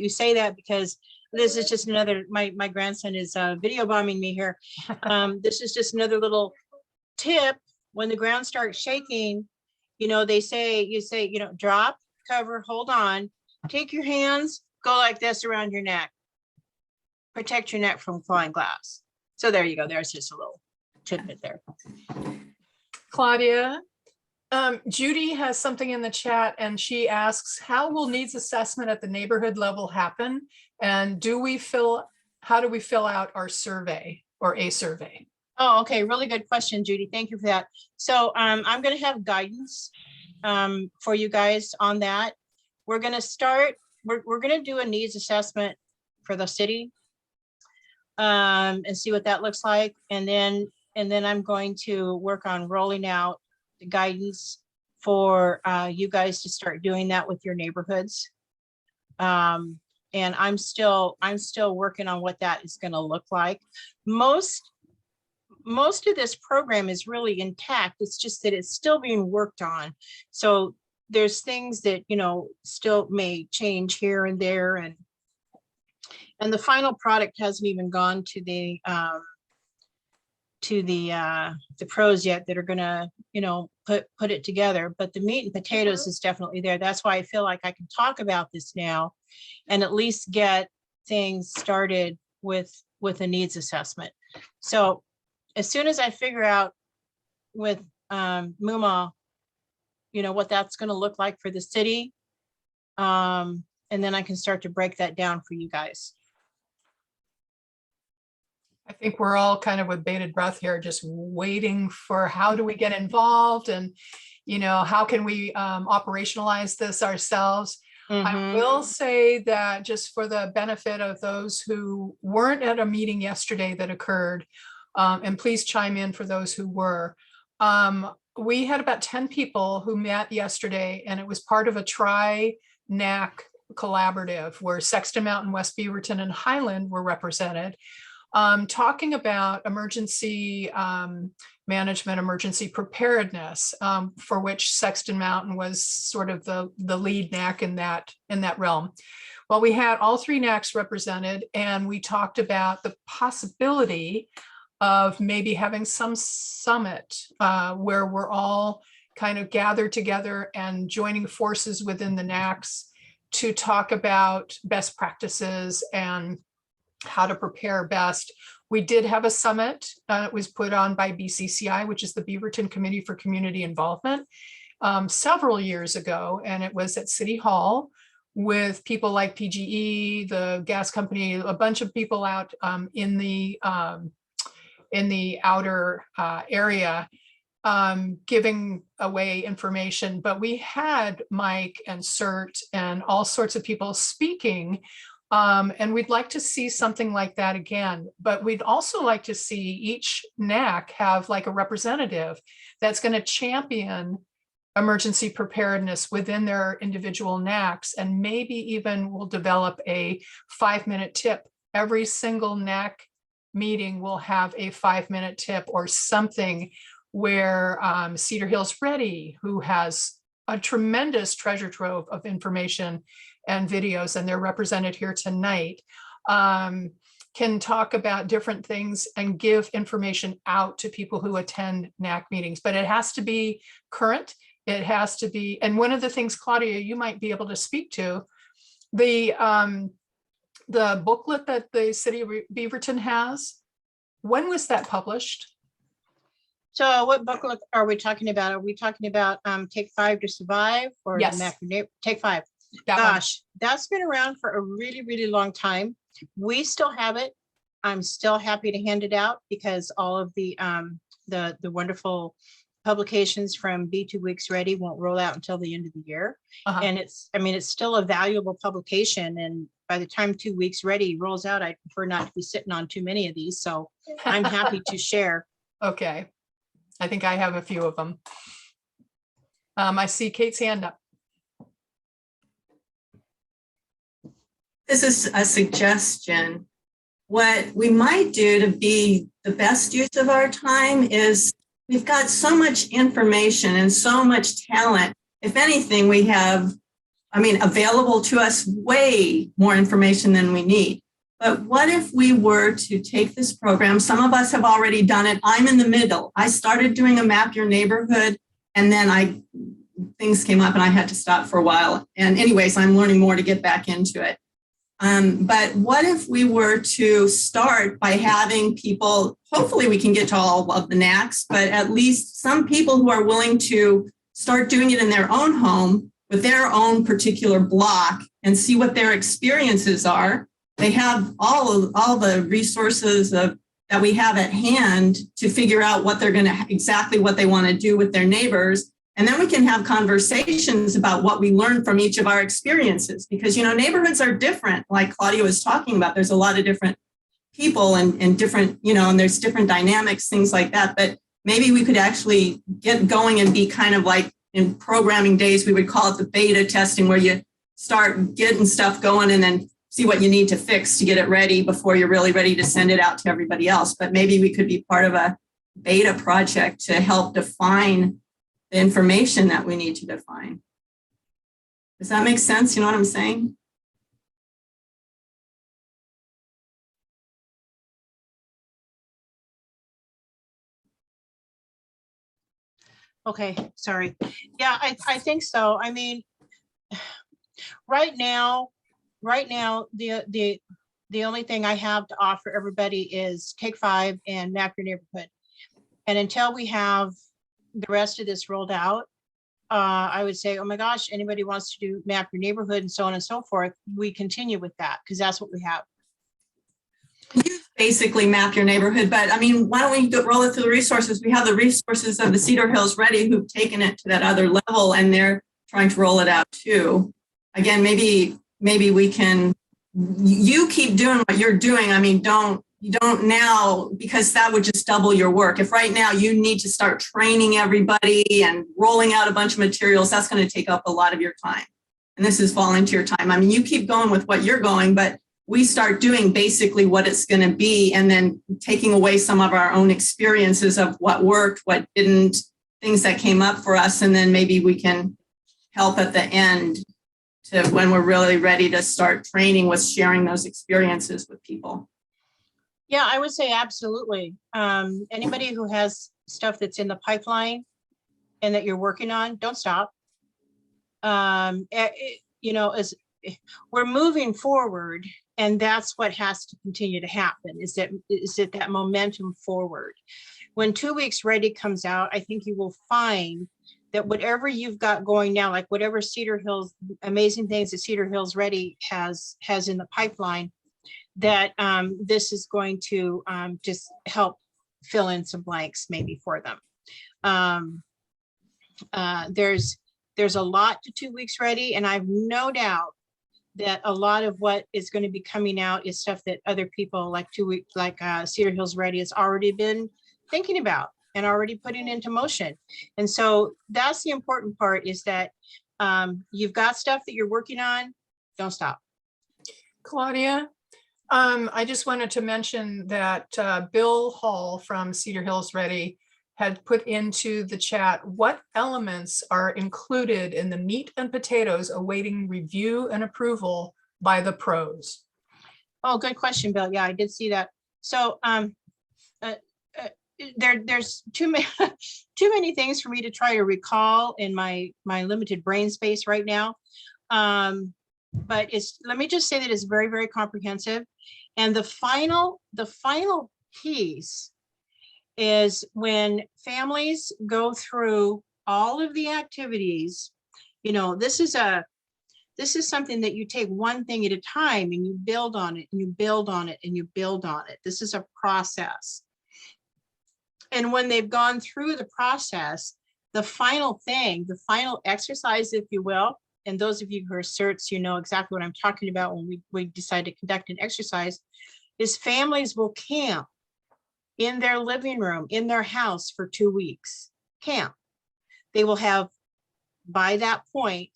say that, because this is just another, my grandson is video bombing me here. This is just another little tip. When the ground starts shaking, you know, you say, you know, drop, cover, hold on, take your hands, go like this around your neck, protect your neck from flying glass. So there you go. There's just a little tidbit there. Claudia, Judy has something in the chat, and she asks, how will needs assessment at the neighborhood level happen? And how do we fill out our survey or a survey? Oh, okay. Really good question, Judy. Thank you for that. So I'm going to have guidance for you guys on that. We're going to start, we're going to do a needs assessment for the city and see what that looks like. And then I'm going to work on rolling out the guidance for you guys to start doing that with your neighborhoods. And I'm still working on what that is going to look like. Most of this program is really intact. It's just that it's still being worked on. So there's things that, you know, still may change here and there. And the final product hasn't even gone to the pros yet that are gonna, put it together, but the meat and potatoes is definitely there. That's why I feel like I can talk about this now and at least get things started with a needs assessment. So as soon as I figure out with MUMA, what that's gonna look like for the city, and then I can start to break that down for you guys. I think we're all kind of with bated breath here, just waiting for how do we get involved and, how can we operationalize this ourselves? I will say that just for the benefit of those who weren't at a meeting yesterday that occurred, and please chime in for those who were, we had about 10 people who met yesterday, and it was part of a tri-NAC collaborative where Sexton Mountain, West Beaverton, and Highland were represented. Talking about emergency management, emergency preparedness, for which Sexton Mountain was sort of the lead NAC in that realm. Well, we had all three NACs represented, and we talked about the possibility of maybe having some summit where we're all kind of gathered together and joining forces within the NACs to talk about best practices and how to prepare best. We did have a summit. It was put on by BCCI, which is the Beaverton Committee for Community Involvement, several years ago, and it was at City Hall with people like PGE, the gas company, a bunch of people out in the outer area giving away information. But we had Mike and CERT and all sorts of people speaking. And we'd like to see something like that again, but we'd also like to see each NAC have like a representative that's going to champion emergency preparedness within their individual NACs, and maybe even we'll develop a 5-minute tip. Every single NAC meeting will have a 5-minute tip or something where Cedar Hills Ready, who has a tremendous treasure trove of information and videos, and they're represented here tonight, can talk about different things and give information out to people who attend NAC meetings. But it has to be current. It has to be, and one of the things, Claudia, you might be able to speak to, the booklet that the city of Beaverton has, when was that published? So what booklet are we talking about? Are we talking about Take 5 to Survive, or Yes. Take 5? Gosh, that's been around for a really, really long time. We still have it. I'm still happy to hand it out because all of the wonderful publications from B2 Weeks Ready won't roll out until the end of the year. And it's still a valuable publication. And by the time 2 Weeks Ready rolls out, I prefer not to be sitting on too many of these. So I'm happy to share. Okay. I think I have a few of them. I see Kate's hand up. This is a suggestion. What we might do to be the best use of our time is we've got so much information and so much talent. If anything, we have, available to us way more information than we need. But what if we were to take this program? Some of us have already done it. I'm in the middle. I started doing a Map Your Neighborhood, and then things came up and I had to stop for a while. And anyways, I'm learning more to get back into it. But what if we were to start by having people, hopefully we can get to all of the NACs, but at least some people who are willing to start doing it in their own home with their own particular block and see what their experiences are. They have all the resources that we have at hand to figure out what they're going to, exactly what they want to do with their neighbors. And then we can have conversations about what we learned from each of our experiences, because, neighborhoods are different. Like Claudia was talking about, there's a lot of different people and different, and there's different dynamics, things like that. But maybe we could actually get going and be kind of like in programming days, we would call it the beta testing, where you start getting stuff going and then see what you need to fix to get it ready before you're really ready to send it out to everybody else. But maybe we could be part of a beta project to help define the information that we need to define. Does that make sense? You know what I'm saying? Okay, sorry. Yeah, I think so. I mean, right now, the only thing I have to offer everybody is Take 5 and map your neighborhood. And until we have the rest of this rolled out, I would say, oh my gosh, anybody wants to do map your neighborhood and so on and so forth, we continue with that because that's what we have. Basically map your neighborhood, but I mean, why don't we roll it through the resources? We have the resources of the Cedar Hills Ready who've taken it to that other level and they're trying to roll it out too. Again, maybe we can, you keep doing what you're doing. I mean, you don't now, because that would just double your work. If right now you need to start training everybody and rolling out a bunch of materials, that's going to take up a lot of your time. And this is volunteer time. I mean, you keep going with what you're going, but we start doing basically what it's going to be and then taking away some of our own experiences of what worked, what didn't, things that came up for us. And then maybe we can help at the end to when we're really ready to start training with sharing those experiences with people. Yeah, I would say absolutely. Anybody who has stuff that's in the pipeline and that you're working on, don't stop. You know, as we're moving forward, and that's what has to continue to happen, is that momentum forward. When 2 Weeks Ready comes out, I think you will find that whatever you've got going now, like whatever Cedar Hills, amazing things that Cedar Hills Ready has in the pipeline, that this is going to just help fill in some blanks maybe for them. There's a lot to 2 Weeks Ready, and I've no doubt that a lot of what is going to be coming out is stuff that other people like Cedar Hills Ready has already been thinking about and already putting into motion. And so that's the important part, is that you've got stuff that you're working on, don't stop. Claudia, I just wanted to mention that Bill Hall from Cedar Hills Ready had put into the chat what elements are included in the meat and potatoes awaiting review and approval by the pros. Oh, good question, Bill. Yeah, I did see that. So there's too many things for me to try to recall in my limited brain space right now. But let me just say that it's very, very comprehensive. And the final piece is when families go through all of the activities. You know, this is something that you take one thing at a time and you build on it and you build on it and you build on it. This is a process. And when they've gone through the process, the final thing, the final exercise, if you will, and those of you who are CERTs, you know exactly what I'm talking about when we decide to conduct an exercise, is families will camp in their living room, in their house for 2 weeks, camp. They will have, by that point,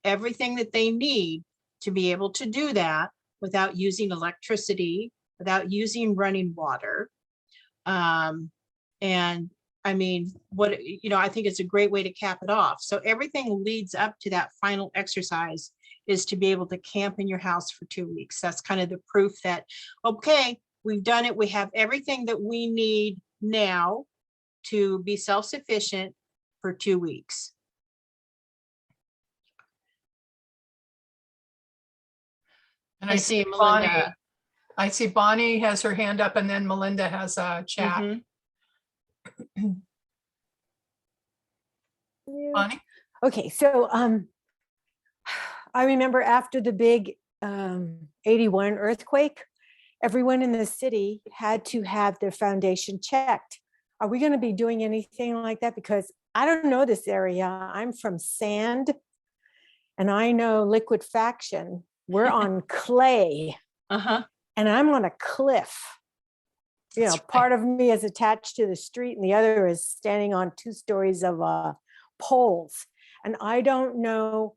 everything that they need to be able to do that without using electricity, without using running water. And I mean, I think it's a great way to cap it off. So everything leads up to that final exercise is to be able to camp in your house for 2 weeks. That's kind of the proof that, okay, we've done it. We have everything that we need now to be self-sufficient for 2 weeks. And I see Melinda. I see Bonnie has her hand up, and then Melinda has a chat. Mm-hmm. Bonnie? Okay, so I remember after the big 81 earthquake, everyone in the city had to have their foundation checked. Are we going to be doing anything like that? Because I don't know this area. I'm from sand, and I know liquefaction. We're on clay, and I'm on a cliff. You know, part of me is attached to the street, and the other is standing on 2 stories of poles. And I don't know,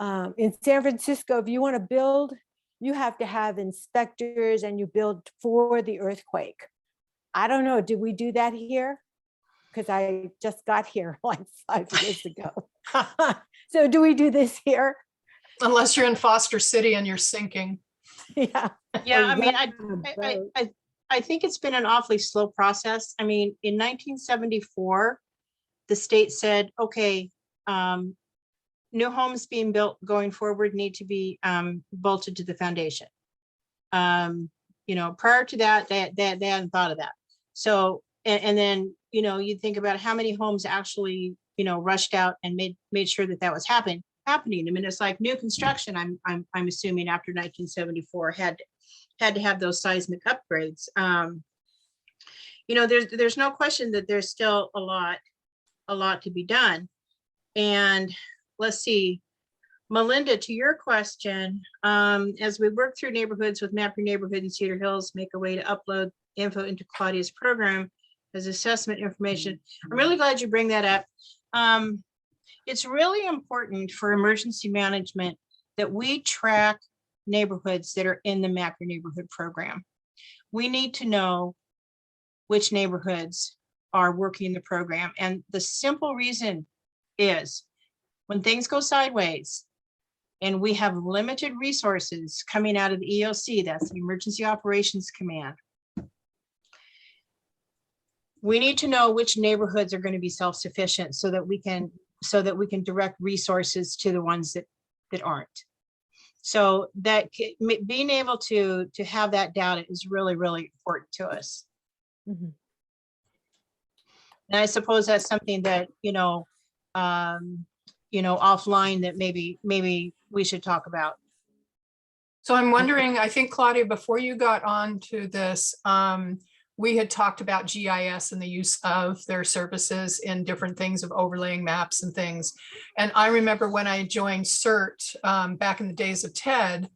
in San Francisco, if you want to build, you have to have inspectors and you build for the earthquake. I don't know, did we do that here? Because I just got here like 5 years ago. So do we do this here? Unless you're in Foster City and you're sinking. Yeah. Yeah, I mean, I think it's been an awfully slow process. I mean, in 1974, the state said, okay, new homes being built going forward need to be bolted to the foundation. You know, prior to that, they hadn't thought of that. So, and then, you know, you think about how many homes actually, you know, rushed out and made sure that that was happening. I mean, it's like new construction, I'm assuming after 1974 had to have those seismic upgrades. You know, there's no question that there's still a lot to be done. And let's see, Melinda, to your question, as we work through neighborhoods with Map Your Neighborhood in Cedar Hills, make a way to upload info into Claudia's program as assessment information. I'm really glad you bring that up. It's really important for emergency management that we track neighborhoods that are in the Map Your Neighborhood program. We need to know which neighborhoods are working the program. And the simple reason is when things go sideways and we have limited resources coming out of the EOC, that's the Emergency Operations Command, we need to know which neighborhoods are going to be self-sufficient so that we can direct resources to the ones that aren't. So that being able to have that data is really, really important to us. Mm-hmm. And I suppose that's something that, offline that maybe we should talk about. So I'm wondering, I think Claudia, before you got on to this, we had talked about GIS and the use of their services in different things of overlaying maps and things. And I remember when I joined CERT back in the days of TED,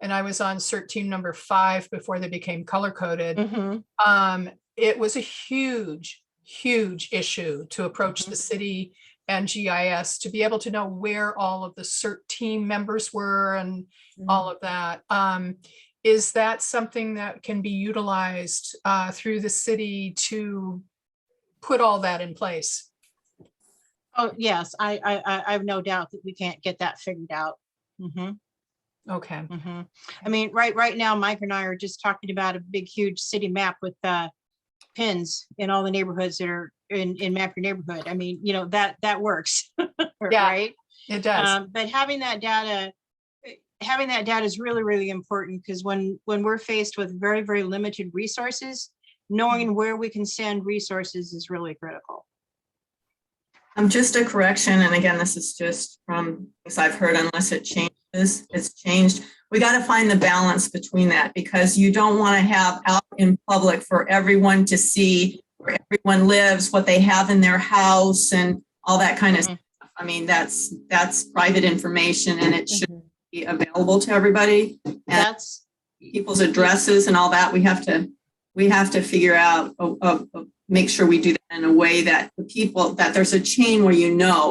and I was on CERT team number 5 before they became color coded. Mm-hmm. It was a huge issue to approach the city and GIS to be able to know where all of the CERT team members were and all of that. Is that something that can be utilized through the city to put all that in place? Oh, yes, I have no doubt that we can't get that figured out. Mm-hmm. Okay. Mm-hmm. I mean, right now, Mike and I are just talking about a big, huge city map with pins in all the neighborhoods that are in Map Your Neighborhood. I mean, that works, Yeah, right? it does. But having that data is really, really important, because when we're faced with very, very limited resources, knowing where we can send resources is really critical. Just a correction, and again, this is just from things I've heard, unless it changes, it's changed. We got to find the balance between that, because you don't want to have out in public for everyone to see where everyone lives, what they have in their house and all that kind of stuff. I mean, that's private information, and it should be available to everybody. And That's people's addresses and all that. We have to figure out, make sure we do that in a way that that there's a chain where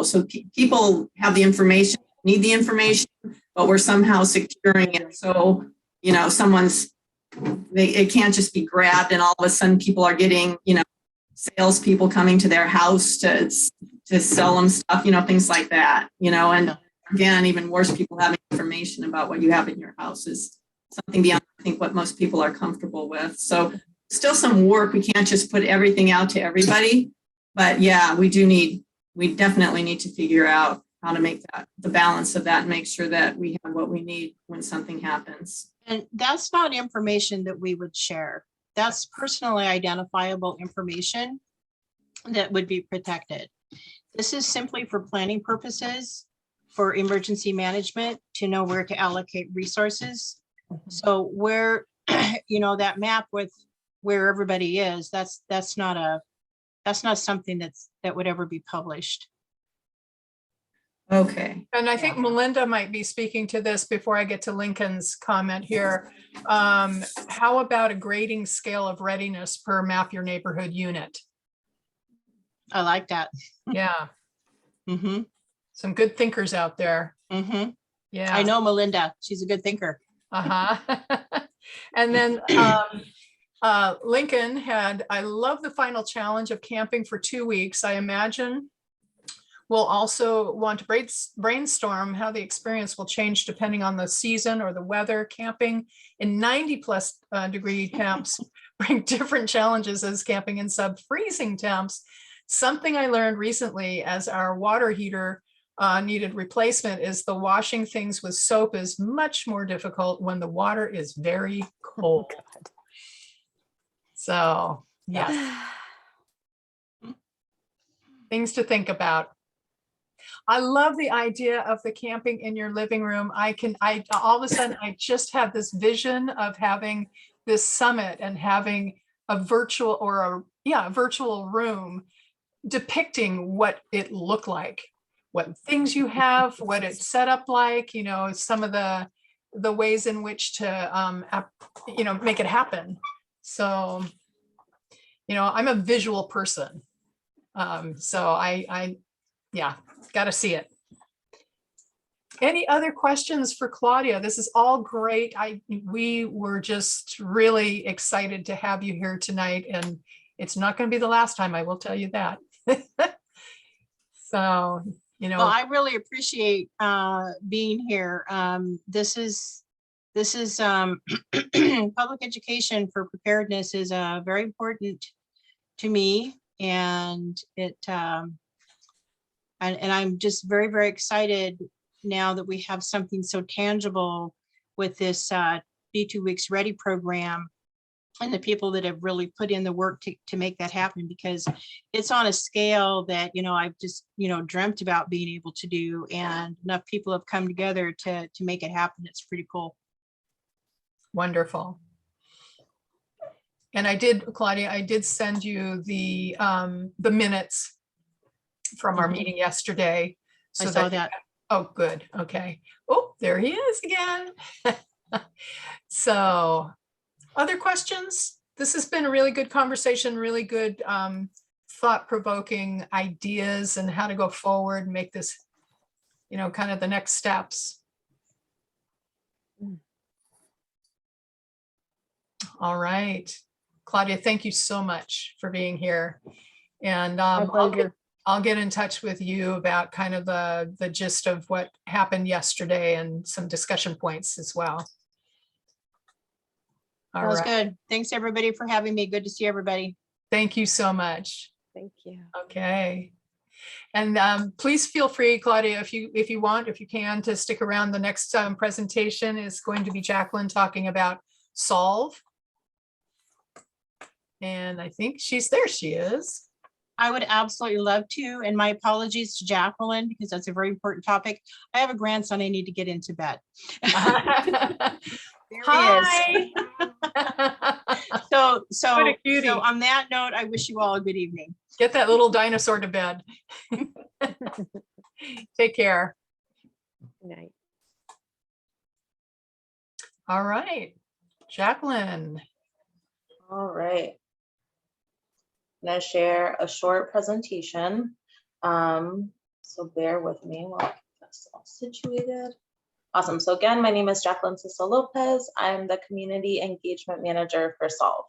so people have the information, need the information, but we're somehow securing it. So, it can't just be grabbed and all of a sudden people are getting, salespeople coming to their house to sell them stuff, things like that, and again, even worse, people having information about what you have in your house is something beyond, I think, what most people are comfortable with. So still some work. We can't just put everything out to everybody, but yeah, we definitely need to figure out how to make the balance of that and make sure that we have what we need when something happens. And that's not information that we would share. That's personally identifiable information that would be protected. This is simply for planning purposes, for emergency management, to know where to allocate resources. So where, that map with where everybody is, that's not something that would ever be published. Okay. And I think Melinda might be speaking to this before I get to Lincoln's comment here. How about a grading scale of readiness per Map Your Neighborhood unit? I like that. Yeah. Mm-hmm. Some good thinkers out there. Mm-hmm. Yeah. I know Melinda. She's a good thinker. Uh-huh. And then Lincoln had, I love the final challenge of camping for 2 weeks. I imagine we'll also want to brainstorm how the experience will change depending on the season or the weather. Camping in 90+ degree temps bring different challenges as camping in sub-freezing temps. Something I learned recently as our water heater needed replacement is the washing things with soap is much more difficult when the water is very cold. So, yes, things to think about. I love the idea of the camping in your living room. I all of a sudden, I just have this vision of having this summit and having a virtual or a virtual room depicting what it looked like, what things you have, what it's set up like, you know, some of the ways in which to, you know, make it happen. So, you know, I'm a visual person. So yeah, got to see it. Any other questions for Claudia? This is all great. We were just really excited to have you here tonight, and it's not going to be the last time, I will tell you that. So, you know. Well, I really appreciate being here. This is public education for preparedness is very important to me, and and I'm just very, very excited now that we have something so tangible with this Be 2 Weeks Ready program, and the people that have really put in the work to make that happen, because it's on a scale that, you know, I've just, you know, dreamt about being able to do, and enough people have come together to make it happen. It's pretty cool. Wonderful. And Claudia, I did send you the minutes from our meeting yesterday. I saw that. Oh, good. Okay. Oh, there he is again. So, other questions? This has been a really good conversation, really good thought-provoking ideas and how to go forward and make this, you know, kind of the next steps. All right. Claudia, thank you so much for being here. And I'll get in touch with you about kind of the gist of what happened yesterday and some discussion points as well. That was good. Thanks everybody for having me. Good to see everybody. Thank you so much. Thank you. Okay. And please feel free, Claudia, if you want, if you can, to stick around. The next presentation is going to be Jaclyn talking about Solve. And I think she's there. She is. I would absolutely love to. And my apologies to Jaclyn, because that's a very important topic. I have a grandson I need to get into bed. There Hi. he is. So on that note, I wish you all a good evening. Get that little dinosaur to bed. Take care. Good night. All right, Jaclyn. All right. I'm going to share a short presentation. So bear with me while I get this all situated. Awesome. So again, my name is Jaclyn Sisto-Lopez. I'm the Community Engagement Manager for Solve.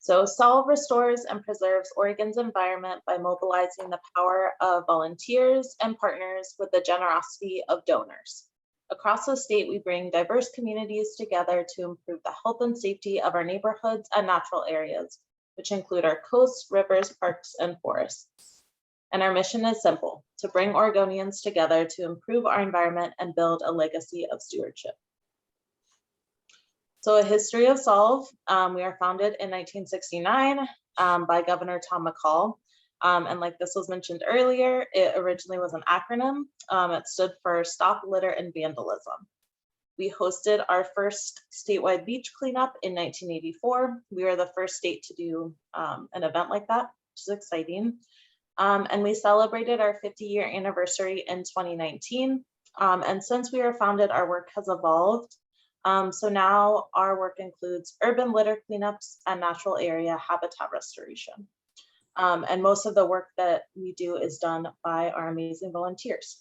So Solve restores and preserves Oregon's environment by mobilizing the power of volunteers and partners with the generosity of donors. Across the state, we bring diverse communities together to improve the health and safety of our neighborhoods and natural areas, which include our coasts, rivers, parks, and forests. And our mission is simple: to bring Oregonians together to improve our environment and build a legacy of stewardship. So a history of Solve. We are founded in 1969 by Governor Tom McCall. And like this was mentioned earlier, it originally was an acronym. It stood for Stop Litter and Vandalism. We hosted our first statewide beach cleanup in 1984. We were the first state to do an event like that, which is exciting. And we celebrated our 50-year anniversary in 2019. And since we were founded, our work has evolved. So now our work includes urban litter cleanups and natural area habitat restoration. And most of the work that we do is done by our amazing volunteers.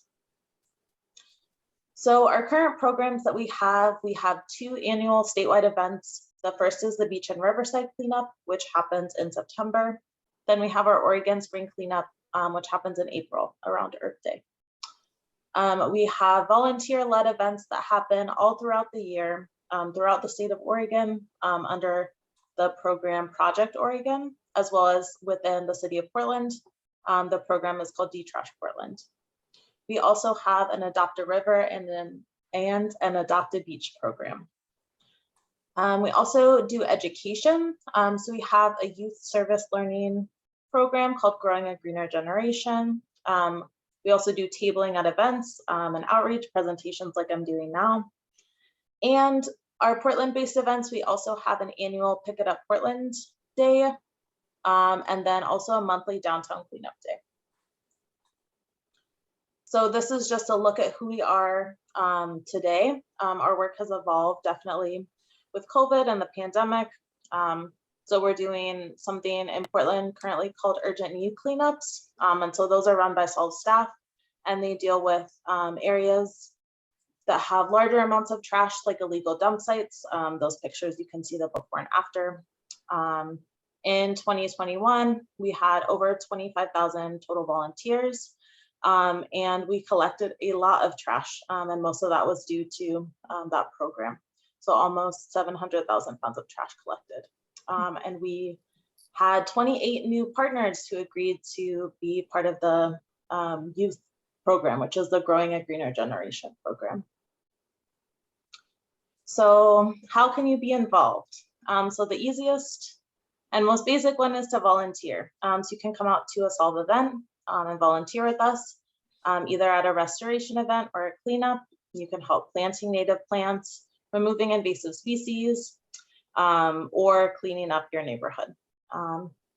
So our current programs that we have 2 annual statewide events. The first is the Beach and Riverside cleanup, which happens in September. Then we have our Oregon Spring cleanup, which happens in April around Earth Day. We have volunteer-led events that happen all throughout the year, throughout the state of Oregon, under the program Project Oregon. as well as within the city of Portland. The program is called Detrash Portland. We also have an Adopt a River and an Adopt a Beach program. We also do education. So we have a youth service learning program called Growing a Greener Generation. We also do tabling at events and outreach presentations like I'm doing now. And our Portland-based events, we also have an annual Pick It Up Portland Day, and then also a monthly Downtown Cleanup Day. So this is just a look at who we are today. Our work has evolved definitely with COVID and the pandemic. So we're doing something in Portland currently called urgent need cleanups. And so those are run by Solve staff, and they deal with areas that have larger amounts of trash, like illegal dump sites. Those pictures, you can see the before and after. In 2021, we had over 25,000 total volunteers, and we collected a lot of trash, and most of that was due to that program. So almost 700,000 pounds of trash collected. And we had 28 new partners who agreed to be part of the youth program, which is the Growing a Greener Generation program. So how can you be involved? So the easiest and most basic one is to volunteer. So you can come out to a Solve event and volunteer with us, either at a restoration event or a cleanup. You can help planting native plants, removing invasive species, or cleaning up your neighborhood.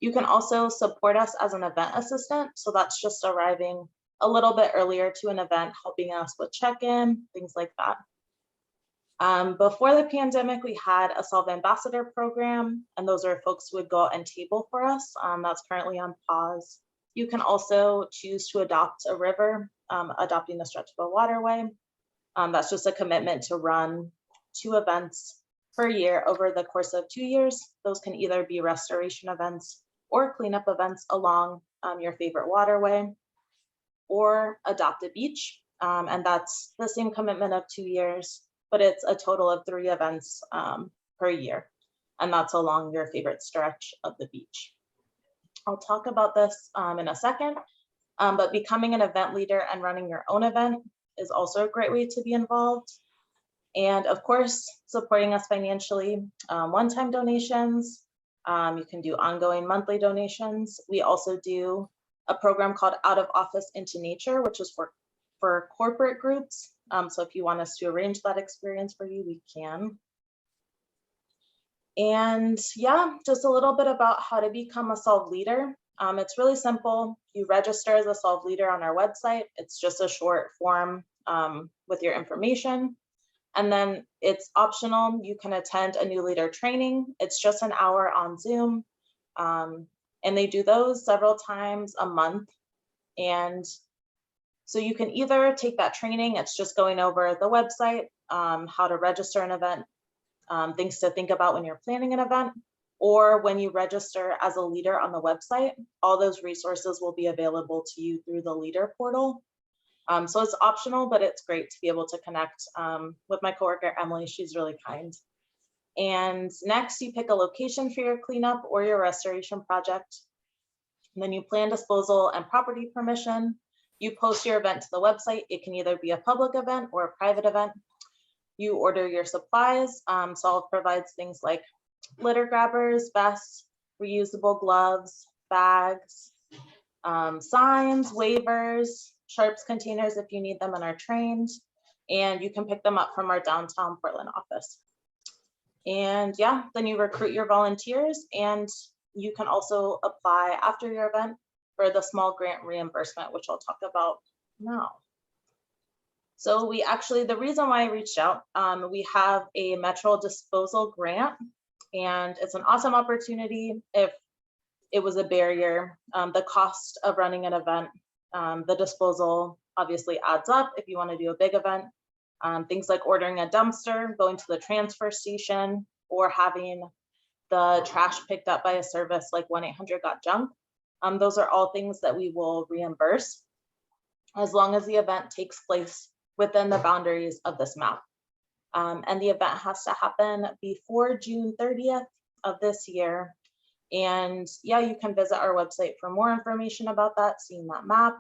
You can also support us as an event assistant. So that's just arriving a little bit earlier to an event, helping us with check-in, things like that. Before the pandemic, we had a Solve Ambassador program, and those are folks who would go out and table for us. That's currently on pause. You can also choose to adopt a river, adopting a stretch of a waterway. That's just a commitment to run 2 events per year over the course of 2 years. Those can either be restoration events or cleanup events along your favorite waterway, or adopt a beach. And that's the same commitment of 2 years, but it's a total of 3 events per year. And that's along your favorite stretch of the beach. I'll talk about this in a second, but becoming an event leader and running your own event is also a great way to be involved. And of course, supporting us financially, one-time donations. You can do ongoing monthly donations. We also do a program called Out of Office into Nature, which is for corporate groups. So if you want us to arrange that experience for you, we can. And yeah, just a little bit about how to become a Solve leader. It's really simple. You register as a Solve leader on our website. It's just a short form with your information. And then it's optional. You can attend a new leader training. It's just an hour on Zoom. And they do those several times a month. And so you can either take that training, it's just going over the website, how to register an event, things to think about when you're planning an event, or when you register as a leader on the website, all those resources will be available to you through the leader portal. So it's optional, but it's great to be able to connect with my coworker, Emily. She's really kind. And next, you pick a location for your cleanup or your restoration project. And then you plan disposal and property permission. You post your event to the website. It can either be a public event or a private event. You order your supplies. Solve provides things like litter grabbers, vests, reusable gloves, bags, signs, waivers, sharps containers if you need them and are trained. And you can pick them up from our downtown Portland office. And yeah, then you recruit your volunteers, and you can also apply after your event for the small grant reimbursement, which I'll talk about now. So we actually, the reason why I reached out, we have a Metro disposal grant, and it's an awesome opportunity if it was a barrier. The cost of running an event, the disposal obviously adds up if you want to do a big event. Things like ordering a dumpster, going to the transfer station, or having the trash picked up by a service like 1-800-GOT-JUNK. Those are all things that we will reimburse as long as the event takes place within the boundaries of this map. And the event has to happen before June 30th of this year. And yeah, you can visit our website for more information about that, seeing that map.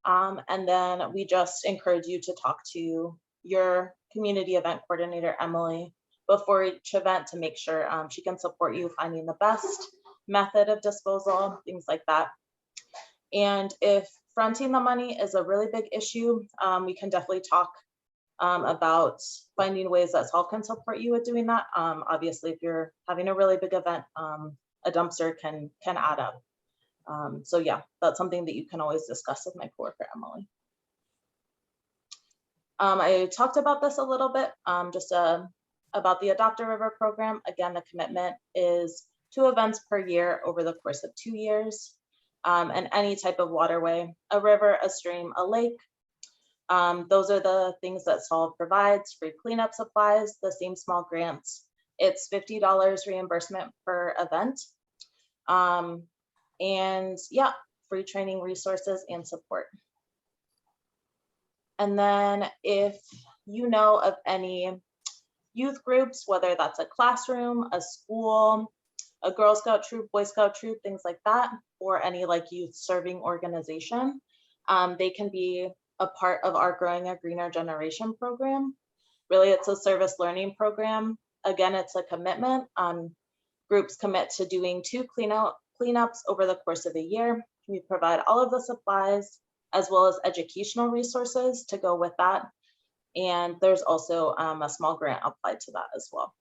And then we just encourage you to talk to your community event coordinator, Emily, before each event to make sure she can support you finding the best method of disposal, things like that. And if fronting the money is a really big issue, we can definitely talk about finding ways that SOLVE can support you with doing that. Obviously, if you're having a really big event, a dumpster can add up. So yeah, that's something that you can always discuss with my coworker, Emily. I talked about this a little bit, just about the Adopt a River program. Again, the commitment is 2 events per year over the course of 2 years, and any type of waterway, a river, a stream, a lake. Those are the things that SOLVE provides: free cleanup supplies, the same small grants. It's $50 reimbursement per event. And yeah, free training resources and support. And then if you know of any youth groups, whether that's a classroom, a school, a Girl Scout troop, Boy Scout troop, things like that, or any like youth serving organization, they can be a part of our Growing a Greener Generation program. Really, it's a service learning program. Again, it's a commitment. Groups commit to doing 2 cleanups over the course of a year. We provide all of the supplies as well as educational resources to go with that. And there's also a small grant applied to that as well.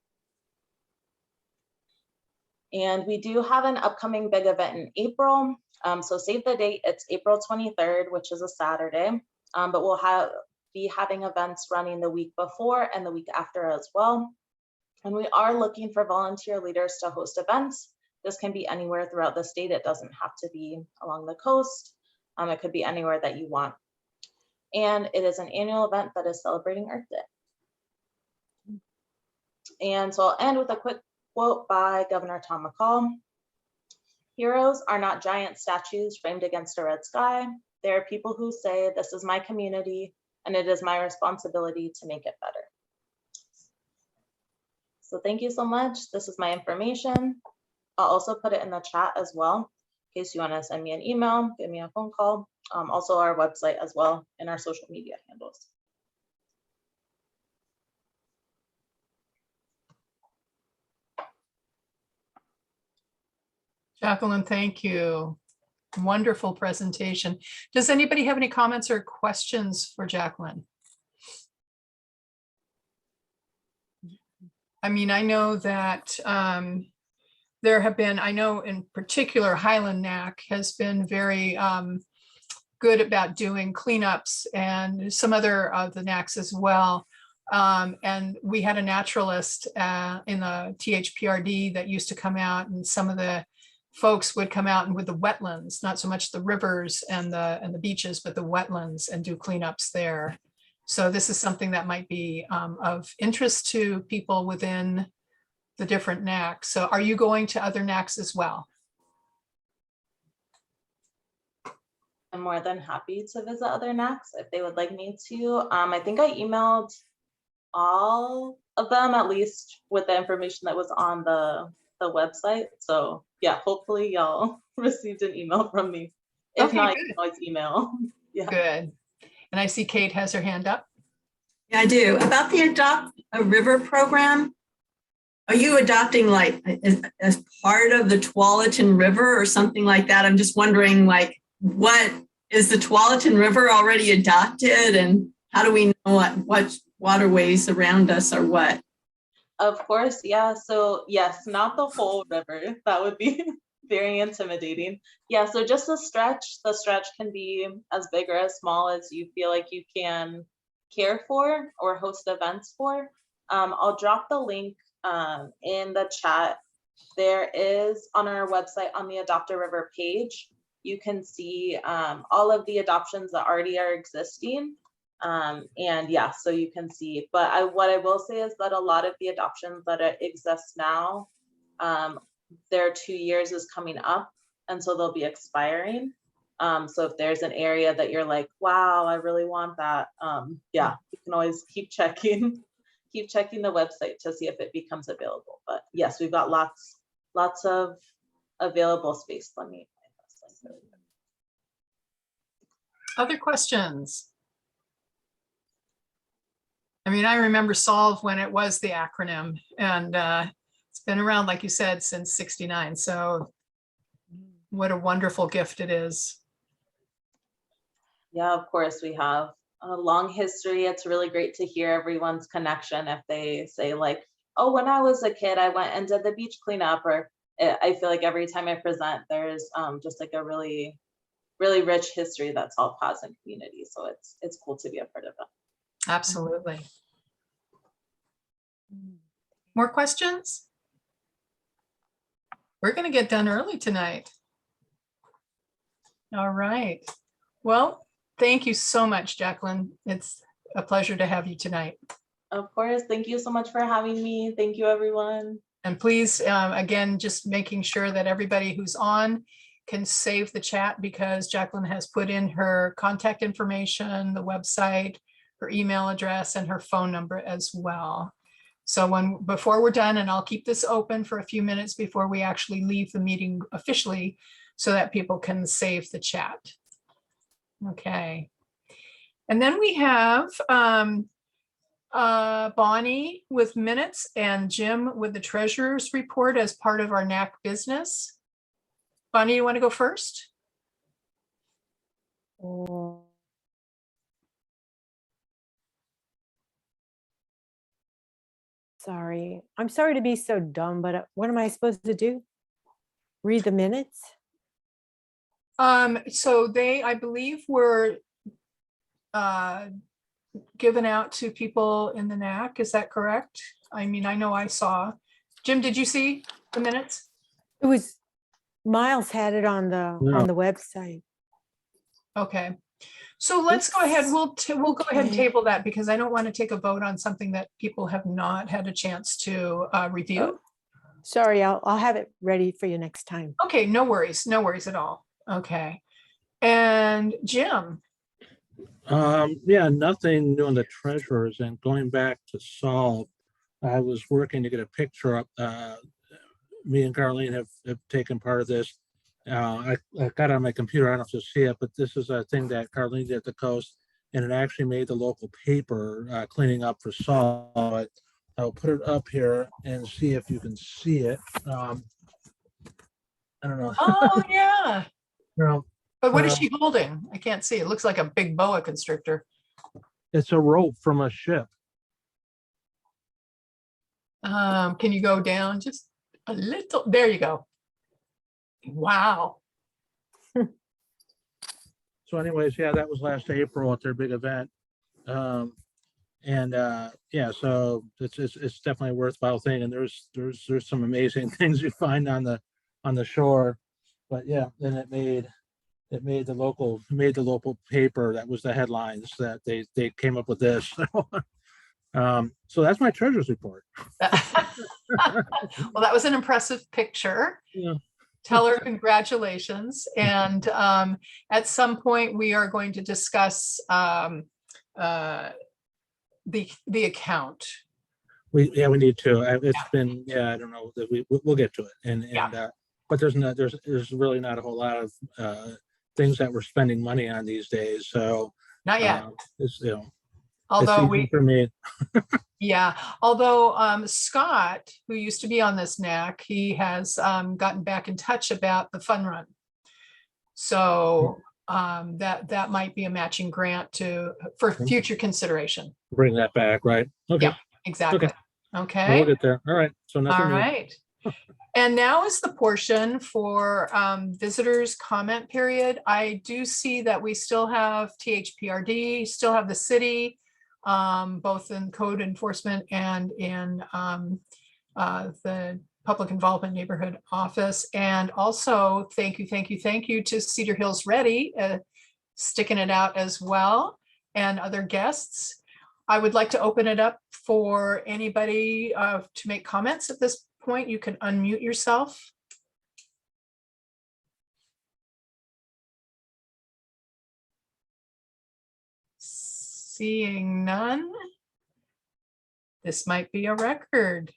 And we do have an upcoming big event in April. So save the date, it's April 23rd, which is a Saturday. But we'll be having events running the week before and the week after as well. And we are looking for volunteer leaders to host events. This can be anywhere throughout the state. It doesn't have to be along the coast. It could be anywhere that you want. And it is an annual event that is celebrating Earth Day. And so I'll end with a quick quote by Governor Tom McCall. "Heroes are not giant statues framed against a red sky. They are people who say, this is my community and it is my responsibility to make it better." So thank you so much. This is my information. I'll also put it in the chat as well, in case you want to send me an email, give me a phone call. Also our website as well, and our social media handles. Jaclyn, thank you. Wonderful presentation. Does anybody have any comments or questions for Jaclyn? I mean, I know that there have been, I know in particular, Highland NAC has been very good about doing cleanups, and some other of the NACs as well. And we had a naturalist in the THPRD that used to come out, and some of the folks would come out and with the wetlands, not so much the rivers and the beaches, but the wetlands, and do cleanups there. So this is something that might be of interest to people within the different NACs. So are you going to other NACs as well? I'm more than happy to visit other NACs if they would like me to. I think I emailed all of them, at least with the information that was on the website. So yeah, hopefully y'all received an email from me. If Okay, not, good. you can always email. Yeah. Good. And I see Cate has her hand up. Yeah, I do. About the Adopt a River program, are you adopting like as part of the Tualatin River or something like that? I'm just wondering, like, what is the Tualatin River already adopted, and how do we know what waterways around us are what? Of course, yeah. So yes, not the whole river. That would be very intimidating. Yeah, so just the stretch can be as big or as small as you feel like you can care for or host events for. I'll drop the link in the chat. There is on our website on the Adopt a River page, you can see all of the adoptions that already are existing. And yeah, so you can see, but what I will say is that a lot of the adoptions that exist now, their 2 years is coming up, and so they'll be expiring. So if there's an area that you're like, wow, I really want that, yeah, you can always keep checking the website to see if it becomes available. But yes, we've got lots of available space. Let me find this link really quick. Other questions? I mean, I remember SOLVE when it was the acronym, and it's been around, like you said, since '69. So what a wonderful gift it is. Yeah, of course, we have a long history. It's really great to hear everyone's connection. If they say like, oh, when I was a kid, I went and did the beach cleanup, or I feel like every time I present, there's just like a really, really rich history that SOLVE has in community. So it's cool to be a part of it. Absolutely. More questions? We're going to get done early tonight. All right. Well, thank you so much, Jaclyn. It's a pleasure to have you tonight. Of course. Thank you so much for having me. Thank you, everyone. And please, again, just making sure that everybody who's on can save the chat, because Jaclyn has put in her contact information, the website, her email address, and her phone number as well. So before we're done, and I'll keep this open for a few minutes before we actually leave the meeting officially, so that people can save the chat. Okay. And then we have Bonnie with minutes and Jim with the treasurer's report as part of our NAC business. Bonnie, you want to go first? Sorry. I'm sorry to be so dumb, but what am I supposed to do? Read the minutes? So they, I believe, were given out to people in the NAC. Is that correct? I mean, I know I saw. Jim, did you see the minutes? It was, Miles had it on the website. Okay. So let's go ahead. We'll go ahead and Okay. table that, because I don't want to take a vote on something that people have not had a chance to review. Sorry, I'll have it ready for you next time. Okay, no worries. No worries at all. Okay. And Jim. Yeah, nothing new on the treasurers, and going back to SOLVE, I was working to get a picture up. Me and Carlene have taken part of this. I got it on my computer. I don't know if you see it, but this is a thing that Carlene did at the coast, and it actually made the local paper cleaning up for SOLVE. I'll put it up here and see if you can see it. I don't know. Oh, yeah. No, But what is she holding? I can't see. It looks like a big boa constrictor. it's a rope from a ship. Can you go down just a little? There you go. Wow. So anyways, yeah, that was last April at their big event. Yeah, so it's definitely a worthwhile thing. And there's some amazing things you find on the shore. But yeah, then it made the local paper. That was the headlines that they came up with this. So that's my treasurer's report. Well, that was an impressive picture. Yeah. Tell her congratulations. And at some point, we are going to discuss the account. We need to. It's been, I don't know, that we'll get to it. But there's really not a whole lot of things that we're spending money on these days. So not yet. It's, Although it's easy for me. Yeah, although Scott, who used to be on this NAC, he has gotten back in touch about the fun run. So that might be a matching grant for future consideration. Bring that back, right? Okay. Yeah, exactly. Okay. We'll get there. All right. So nothing All new. right. And now is the portion for visitors comment period. I do see that we still have THPRD, still have the city, both in code enforcement and in the public involvement neighborhood office. And also thank you to Cedar Hills Ready, sticking it out as well, and other guests. I would like to open it up for anybody to make comments at this point. You can unmute yourself. Seeing none. This might be a record.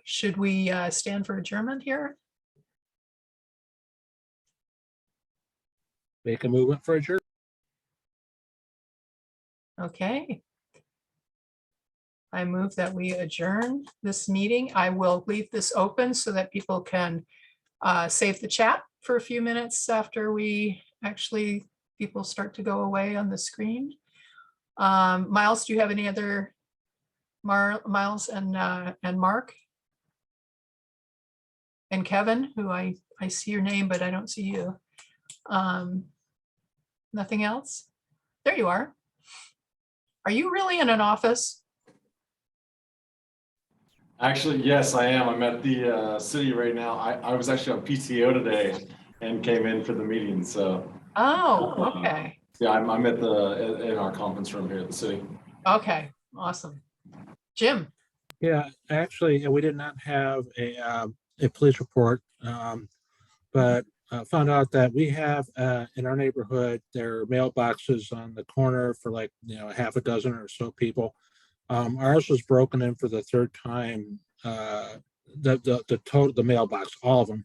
Should we stand for adjournment here? Make a movement for adjournment. Okay. I move that we adjourn this meeting. I will leave this open so that people can save the chat for a few minutes after people start to go away on the screen. Miles, do you have any other, Miles and Mark? And Kevin, who I see your name, but I don't see you. Nothing else? There you are. Are you really in an office? Actually, yes, I am. I'm at the city right now. I was actually on PTO today and came in for the meeting, so. Oh, okay. Yeah, I'm at in our conference room here at the city. Okay, awesome. Jim? Yeah, actually, we did not have a police report, but found out that we have in our neighborhood, there are mailboxes on the corner for like, half a dozen or so people. Ours was broken in for the third time, the mailbox, all of them,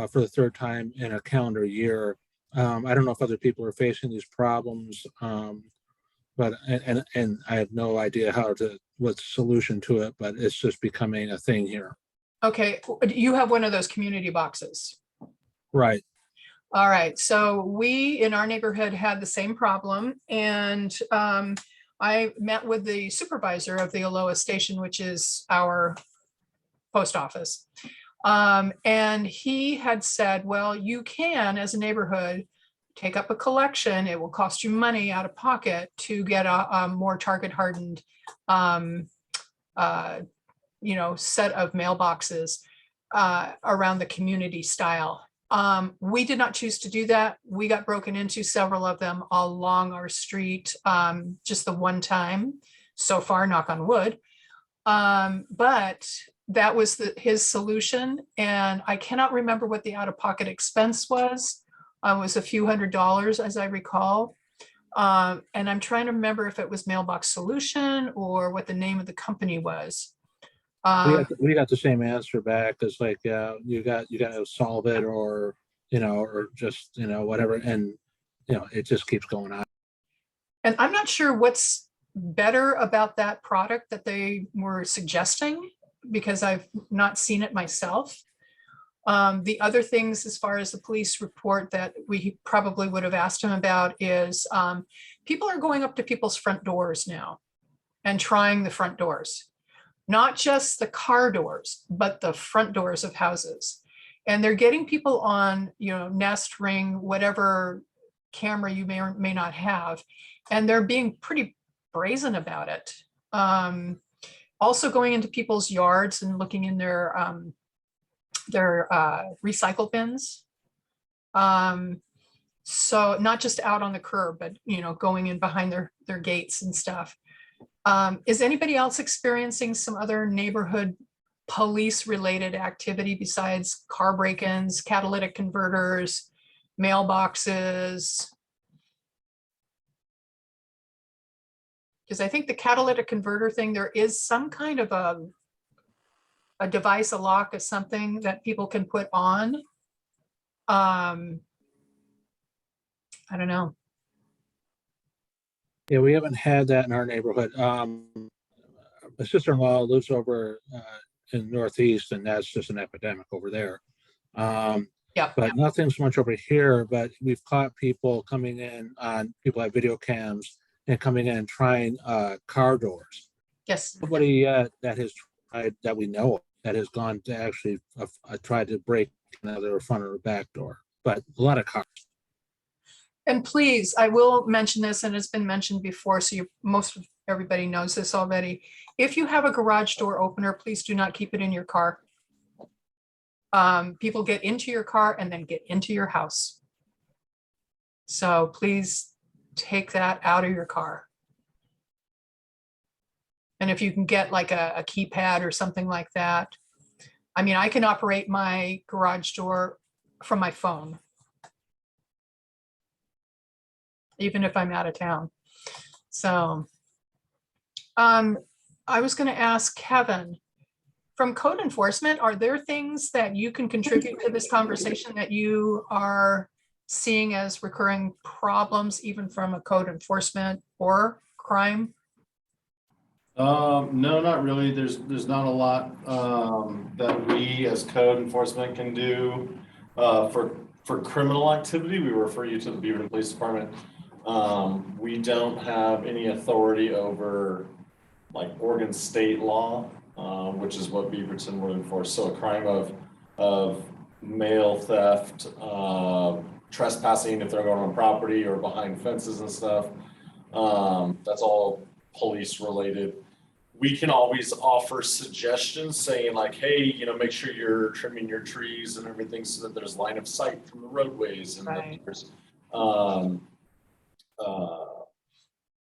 for the third time in a calendar year. I don't know if other people are facing these problems, but and I have no idea what's the solution to it, but it's just becoming a thing here. Okay, you have one of those community boxes. Right. All right, so we in our neighborhood had the same problem, and I met with the supervisor of the Aloha station, which is our post office. And he had said, well, you can, as a neighborhood, take up a collection. It will cost you money out of pocket to get a more target hardened, set of mailboxes around the community style. We did not choose to do that. We got broken into several of them along our street, just the one time so far, knock on wood. But that was his solution. And I cannot remember what the out-of-pocket expense was. It was a few $100s, as I recall. And I'm trying to remember if it was Mailbox Solution or what the name of the company was. We got the same answer back. It's like, you got to solve it, or just whatever, and it just keeps going on. And I'm not sure what's better about that product that they were suggesting, because I've not seen it myself. The other things, as far as the police report, that we probably would have asked him about is people are going up to people's front doors now and trying the front doors. Not just the car doors, but the front doors of houses. And they're getting people on, Nest, Ring, whatever camera you may or may not have. And they're being pretty brazen about it. Also going into people's yards and looking in their recycle bins. So not just out on the curb, but, going in behind their gates and stuff. Is anybody else experiencing some other neighborhood police related activity besides car break-ins, catalytic converters, mailboxes? Because I think the catalytic converter thing, there is some kind of a device, a lock, or something that people can put on. I don't know. Yeah, we haven't had that in our neighborhood. My sister-in-law lives over in Northeast, and that's just an epidemic over there. But nothing so much over here, but we've caught people coming in on, people have video cams and coming in and trying car doors. Yes. Nobody that has tried, that we know of, that has gone to actually tried to break another front or back door, but a lot of cars. And please, I will mention this, and it's been mentioned before, so most of everybody knows this already. If you have a garage door opener, please do not keep it in your car. People get into your car and then get into your house. So please take that out of your car. And if you can get like a keypad or something like that. I mean, I can operate my garage door from my phone, even if I'm out of town. So I was going to ask Kevin, from code enforcement, are there things that you can contribute to this conversation that you are seeing as recurring problems, even from a code enforcement or crime? No, not really. There's not a lot that we as code enforcement can do for criminal activity. We refer you to the Beaverton Police Department. We don't have any authority over like Oregon state law, which is what Beaverton would enforce. So a crime of mail theft, trespassing if they're going on property or behind fences and stuff. That's all police related. We can always offer suggestions saying like, hey, make sure you're trimming your trees and everything so that there's line of sight from the roadways and that there's,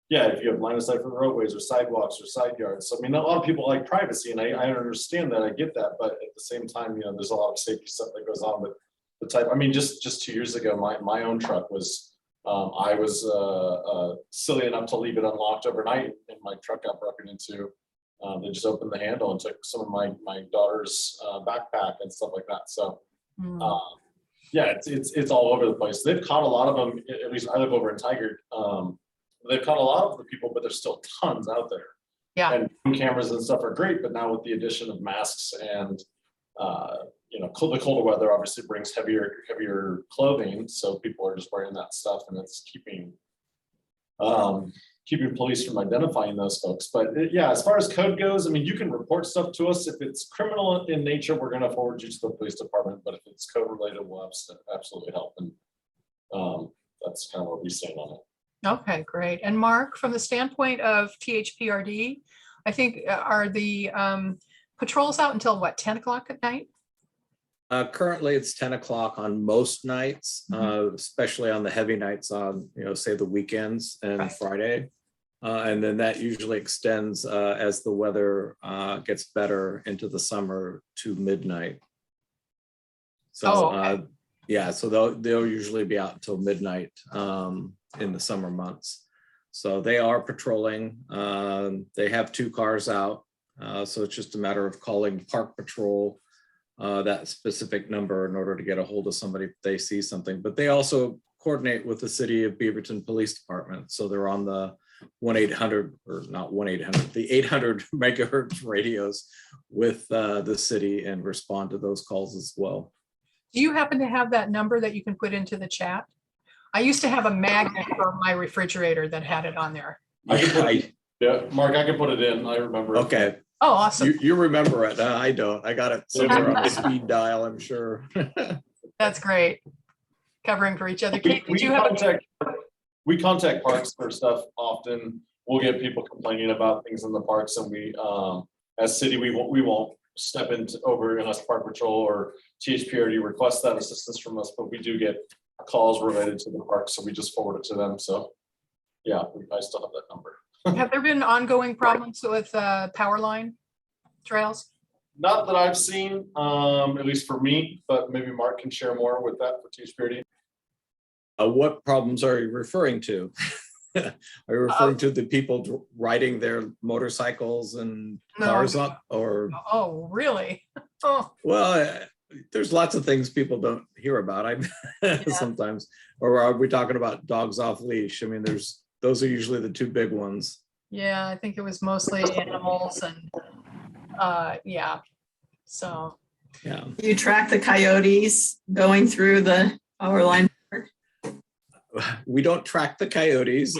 yeah, if you have line of sight from the roadways or sidewalks or side yards. So, I mean, a lot of people like privacy, and I understand that, I get that, but at the same time, there's a lot of safety stuff that goes on with the type. I mean, just 2 years ago, my own truck was, I was silly enough to leave it unlocked overnight, and my truck got broken into. They just opened the handle and took some of my daughter's backpack and stuff like that. So, yeah, it's all over the place. They've caught a lot of them. At least I live over in Tigard. They've caught a lot of the people, but there's still tons out there. Yeah. And cameras and stuff are great, but now with the addition of masks and the colder weather obviously brings heavier clothing, so people are just wearing that stuff, and it's keeping police from identifying those folks. But yeah, as far as code goes, I mean, you can report stuff to us. If it's criminal in nature, we're going to forward you to the police department. But if it's code related, we'll absolutely help. And that's kind of what we stand on it. Okay, great. And Mark, from the standpoint of THPRD, I think are the patrols out until what, 10 o'clock at night? Currently, it's 10 o'clock on most nights, especially on the heavy nights on, say the weekends and Friday. And then that usually extends as the weather gets better into the summer to midnight. So, yeah, so they'll usually be out until midnight in the summer months. So they are patrolling. They have 2 cars out. So it's just a matter of calling Park Patrol, that specific number, in order to get a hold of somebody if they see something. But they also coordinate with the City of Beaverton Police Department. So they're on the 1-800, or not 1-800, the 800 megahertz radios with the city, and respond to those calls as well. Do you happen to have that number that you can put into the chat? I used to have a magnet for my refrigerator that had it on there. Yeah, Mark, I can put it in. I remember. Okay. Oh, awesome. You remember it. I don't. I got it somewhere on the speed dial, I'm sure. That's great. Covering for each other. Cate, did you have we contact parks for stuff often. We'll get people complaining about things in the parks, and we, as city, we won't step over unless Park Patrol or THPRD requests that assistance from us, but we do get calls related to the park, so we just forward it to them. So yeah, I still have that number. Have there been ongoing problems with power line trails? Not that I've seen, at least for me, but maybe Mark can share more with that for THPRD. What problems are you referring to? Are you referring to the people riding their motorcycles and cars up, or? Oh, really? Oh. Well, there's lots of things people don't hear about. Sometimes, or are we talking about dogs off leash? I mean, those are usually the 2 big ones. Yeah, I think it was mostly animals, and yeah. So. Yeah. You track the coyotes going through the power line. We don't track the coyotes,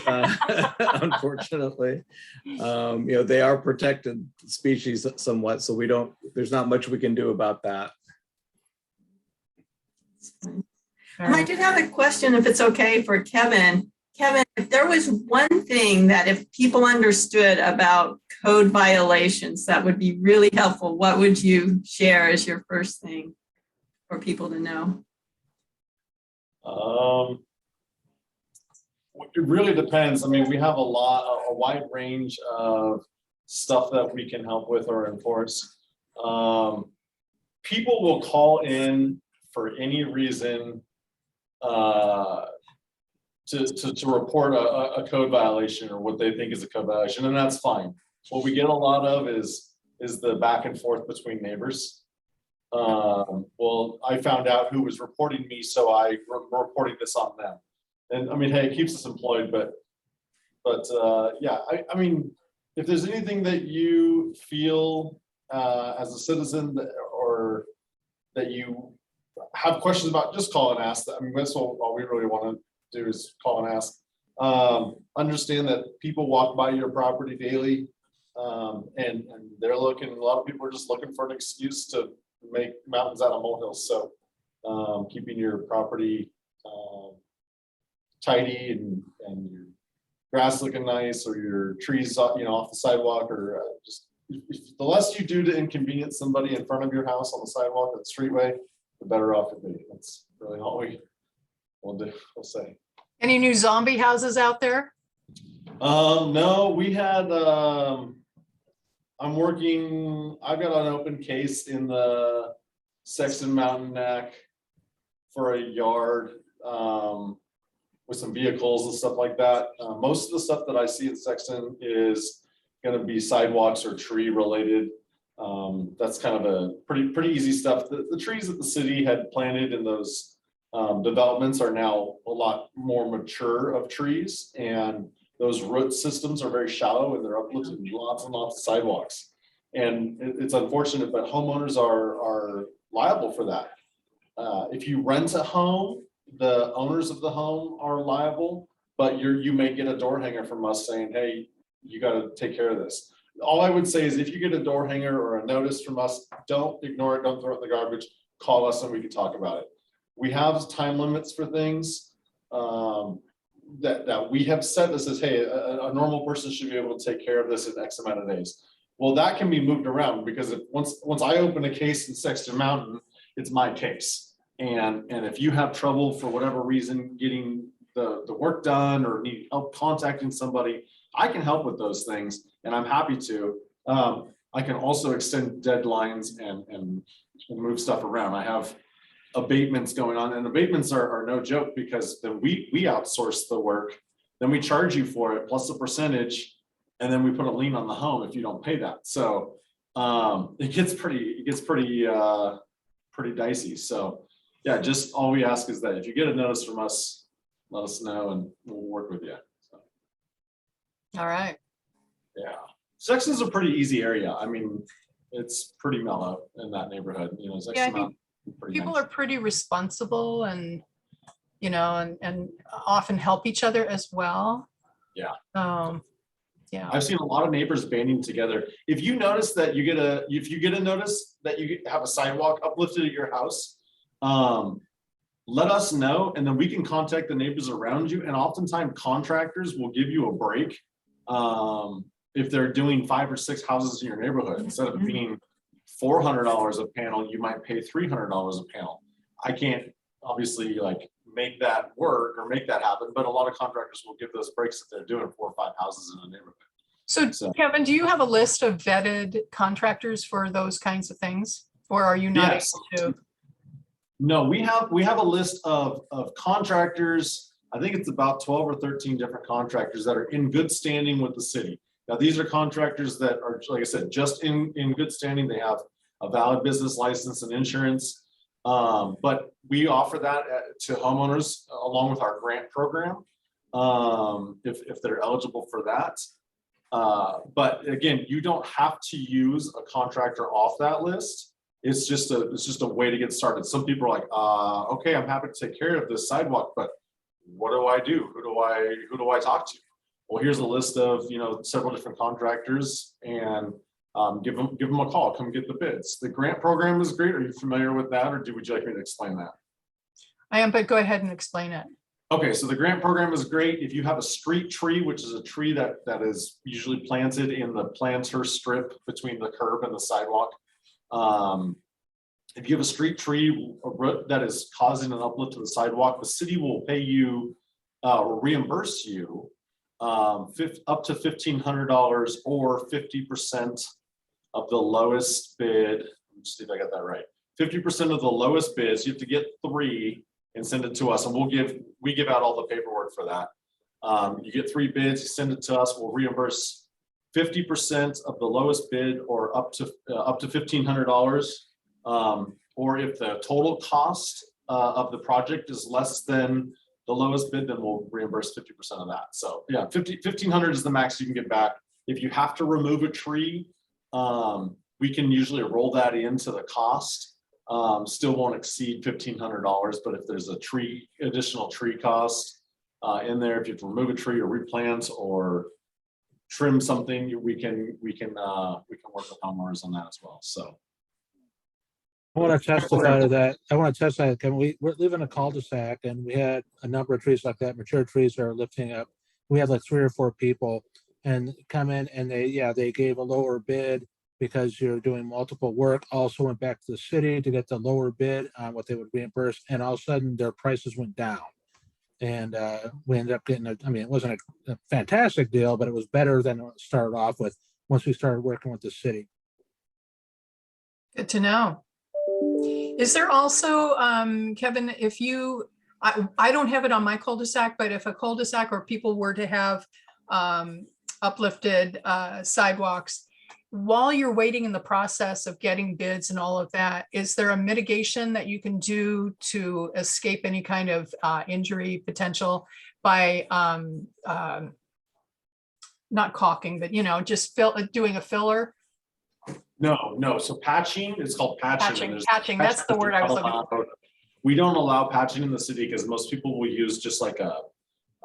unfortunately. They are protected species somewhat, so there's not much we can do about that. I did have a question, if it's okay, for Kevin. Kevin, if there was one thing that if people understood about code violations that would be really helpful, what would you share as your first thing for people to know? It really depends. I mean, we have a wide range of stuff that we can help with or enforce. People will call in for any reason to report a code violation or what they think is a code violation, and that's fine. What we get a lot of is is the back and forth between neighbors. Well, I found out who was reporting me, so I'm reporting this on them. And I mean, hey, it keeps us employed, but yeah, I mean, if there's anything that you feel as a citizen or that you have questions about, just call and ask. I mean, that's all we really want to do is call and ask. Understand that people walk by your property daily, and they're looking, a lot of people are just looking for an excuse to make mountains out of molehills. So keeping your property tidy and your grass looking nice, or your trees, off the sidewalk, or just if the less you do to inconvenience somebody in front of your house on the sidewalk or the streetway, the better off it'd be. That's really all we'll say. Any new zombie houses out there? No, we had, I've got an open case in the Sexton Mountain NAC for a yard with some vehicles and stuff like that. Most of the stuff that I see in Sexton is going to be sidewalks or tree related. That's kind of a pretty easy stuff. The trees that the city had planted in those developments are now a lot more mature of trees, and those root systems are very shallow and they're uplifted lots and lots of sidewalks. And it's unfortunate, but homeowners are liable for that. If you rent a home, the owners of the home are liable, but you may get a door hanger from us saying, hey, you got to take care of this. All I would say is if you get a door hanger or a notice from us, don't ignore it, don't throw it in the garbage, call us and we can talk about it. We have time limits for things that we have set that says, hey, a normal person should be able to take care of this in X amount of days. Well, that can be moved around, because if once I open a case in Sexton Mountain, it's my case. And if you have trouble for whatever reason getting the work done or need help contacting somebody, I can help with those things, and I'm happy to. I can also extend deadlines and move stuff around. I have abatements going on, and abatements are no joke, because then we outsource the work, then we charge you for it plus a percentage, and then we put a lien on the home if you don't pay that. So it gets pretty dicey. So yeah, just all we ask is that if you get a notice from us, let us know and we'll work with you. So. All right. Yeah, Sexton's a pretty easy area. I mean, it's pretty mellow in that neighborhood. Yeah, I think people are pretty responsible and, and often help each other as well. Yeah. Yeah. I've seen a lot of neighbors banding together. If you notice that if you get a notice that you have a sidewalk uplifted at your house, let us know, and then we can contact the neighbors around you. And oftentimes contractors will give you a break if they're doing 5 or 6 houses in your neighborhood. Instead of being $400 a panel, you might pay $300 a panel. I can't obviously make that work or make that happen, but a lot of contractors will give those breaks if they're doing 4 or 5 houses in a neighborhood. So Kevin, do you have a list of vetted contractors for those kinds of things, or are you not able to? No, we have a list of contractors. I think it's about 12 or 13 different contractors that are in good standing with the city. Now, these are contractors that are, like I said, just in good standing. They have a valid business license and insurance. But we offer that to homeowners along with our grant program, if they're eligible for that. But again, you don't have to use a contractor off that list. It's just a way to get started. Some people are like, okay, I'm happy to take care of this sidewalk, but what do I do? Who do I talk to? Well, here's a list of several different contractors, and give them a call. Come get the bids. The grant program is great. Are you familiar with that, or would you like me to explain that? I am, but go ahead and explain it. Okay, so the grant program is great. If you have a street tree, which is a tree that is usually planted in the planter strip between the curb and the sidewalk. If you have a street tree that is causing an uplift to the sidewalk, the city will pay you or reimburse you up to $1,500 or 50% of the lowest bid. Let's see if I got that right. 50% of the lowest bids. You have to get 3 and send it to us, and we give out all the paperwork for that. You get 3 bids, you send it to us, we'll reimburse 50% of the lowest bid or up to $1,500. Or if the total cost of the project is less than the lowest bid, then we'll reimburse 50% of that. So yeah, 1,500 is the max you can get back. If you have to remove a tree, we can usually roll that into the cost. Still won't exceed $1,500, but if there's a additional tree cost in there, if you have to remove a tree or replant or trim something, we can work with homeowners on that as well. So I want to testify to that. I want to testify that we live in a cul-de-sac, and we had a number of trees like that, mature trees that are lifting up. We had like 3 or 4 people and come in, and they gave a lower bid because you're doing multiple work. Also went back to the city to get the lower bid on what they would reimburse, and all of a sudden their prices went down. And we ended up getting it wasn't a fantastic deal, but it was better than it started off with once we started working with the city. Good to know. Is there also, Kevin, if I don't have it on my cul-de-sac, but if a cul-de-sac or people were to have uplifted sidewalks, while you're waiting in the process of getting bids and all of that, is there a mitigation that you can do to escape any kind of injury potential by not caulking, but just doing a filler? No. So patching, it's called patching. Patching. That's the word I was looking for. We don't allow patching in the city because most people will use just like a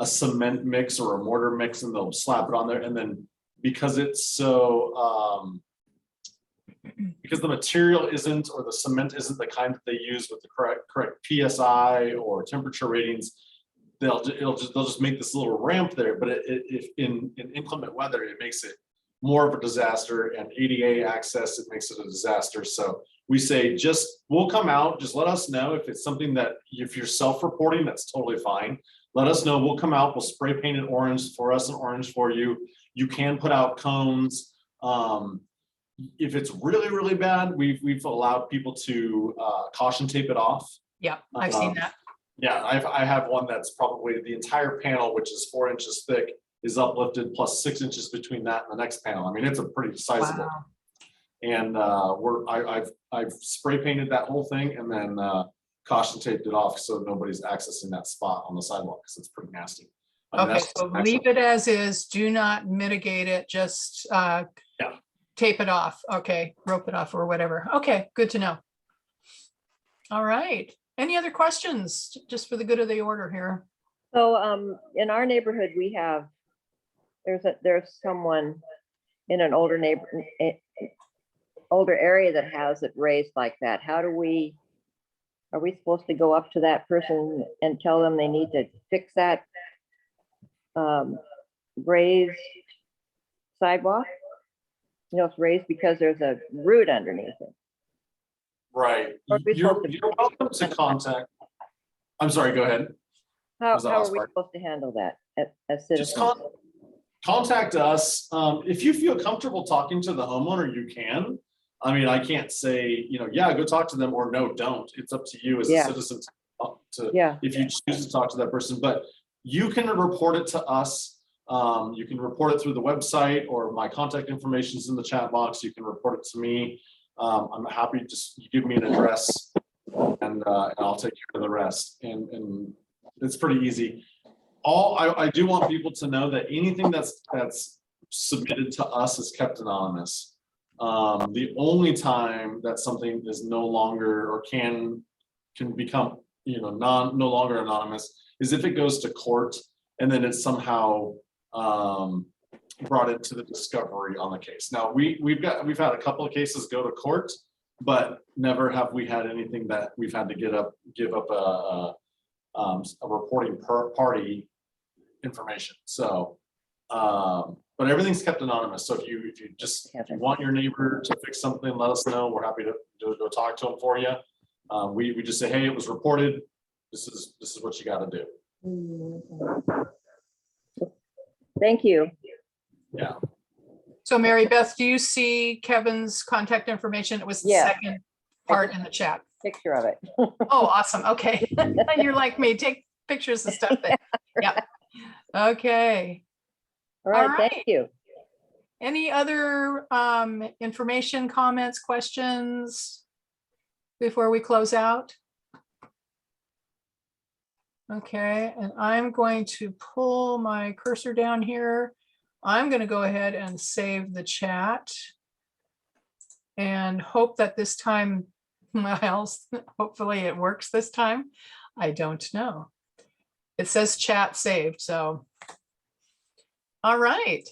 cement mix or a mortar mix, and they'll slap it on there. And then because it's so, because the material isn't, or the cement isn't the kind that they use with the correct PSI or temperature ratings, they'll just make this little ramp there. But if in inclement weather, it makes it more of a disaster, and ADA access, it makes it a disaster. So we say, we'll come out, just let us know if it's something that, if you're self-reporting, that's totally fine. Let us know, we'll come out, we'll spray paint it orange for us and orange for you. You can put out cones. If it's really, really bad, we've allowed people to caution tape it off. Yeah, I've seen that. Yeah, I have one that's probably the entire panel, which is 4 inches thick, is uplifted plus 6 inches between that and the next panel. I mean, it's a pretty sizable. Wow. And I've spray painted that whole thing and then caution taped it off so nobody's accessing that spot on the sidewalk because it's pretty nasty. Okay, so leave it as is. Do not mitigate it. Just tape it off. Okay, rope it off or whatever. Okay, good to know. All right. Any other questions? Just for the good of the order here. So in our neighborhood, we have, there's someone in an older area that has it raised like that. Are we supposed to go up to that person and tell them they need to fix that raised sidewalk? It's raised because there's a root underneath it. Right. You're welcome to contact. I'm sorry, go ahead. How are we supposed to handle that as citizens? Just contact us. If you feel comfortable talking to the homeowner, you can. I mean, I can't say, yeah, go talk to them, or no, don't. It's up to you as a citizen if you choose to talk to that person. But you can report it to us. You can report it through the website, or my contact information is in the chat box. You can report it to me. I'm happy to just give me an address, and I'll take care of the rest. And it's pretty easy. I do want people to know that anything that's submitted to us is kept anonymous. The only time that something is no longer or can become no longer anonymous is if it goes to court and then it's somehow brought into the discovery on the case. Now we've had a couple of cases go to court, but never have we had anything that we've had to give up a reporting party information. So, but everything's kept anonymous. So if you want your neighbor to fix something, let us know. We're happy to go talk to them for you. We just say, hey, it was reported. This is what you got to do. Thank you. Yeah. So Mary Beth, do you see Kevin's contact information? It was the second part in the chat. Picture of it. Oh, awesome. Okay. You're like me. Take pictures of stuff there. Yeah. Okay. All right. Thank you. Any other information, comments, questions before we close out? Okay, and I'm going to pull my cursor down here. I'm going to go ahead and save the chat and hope that this time, Miles, hopefully it works this time. I don't know. It says chat saved, so. All right.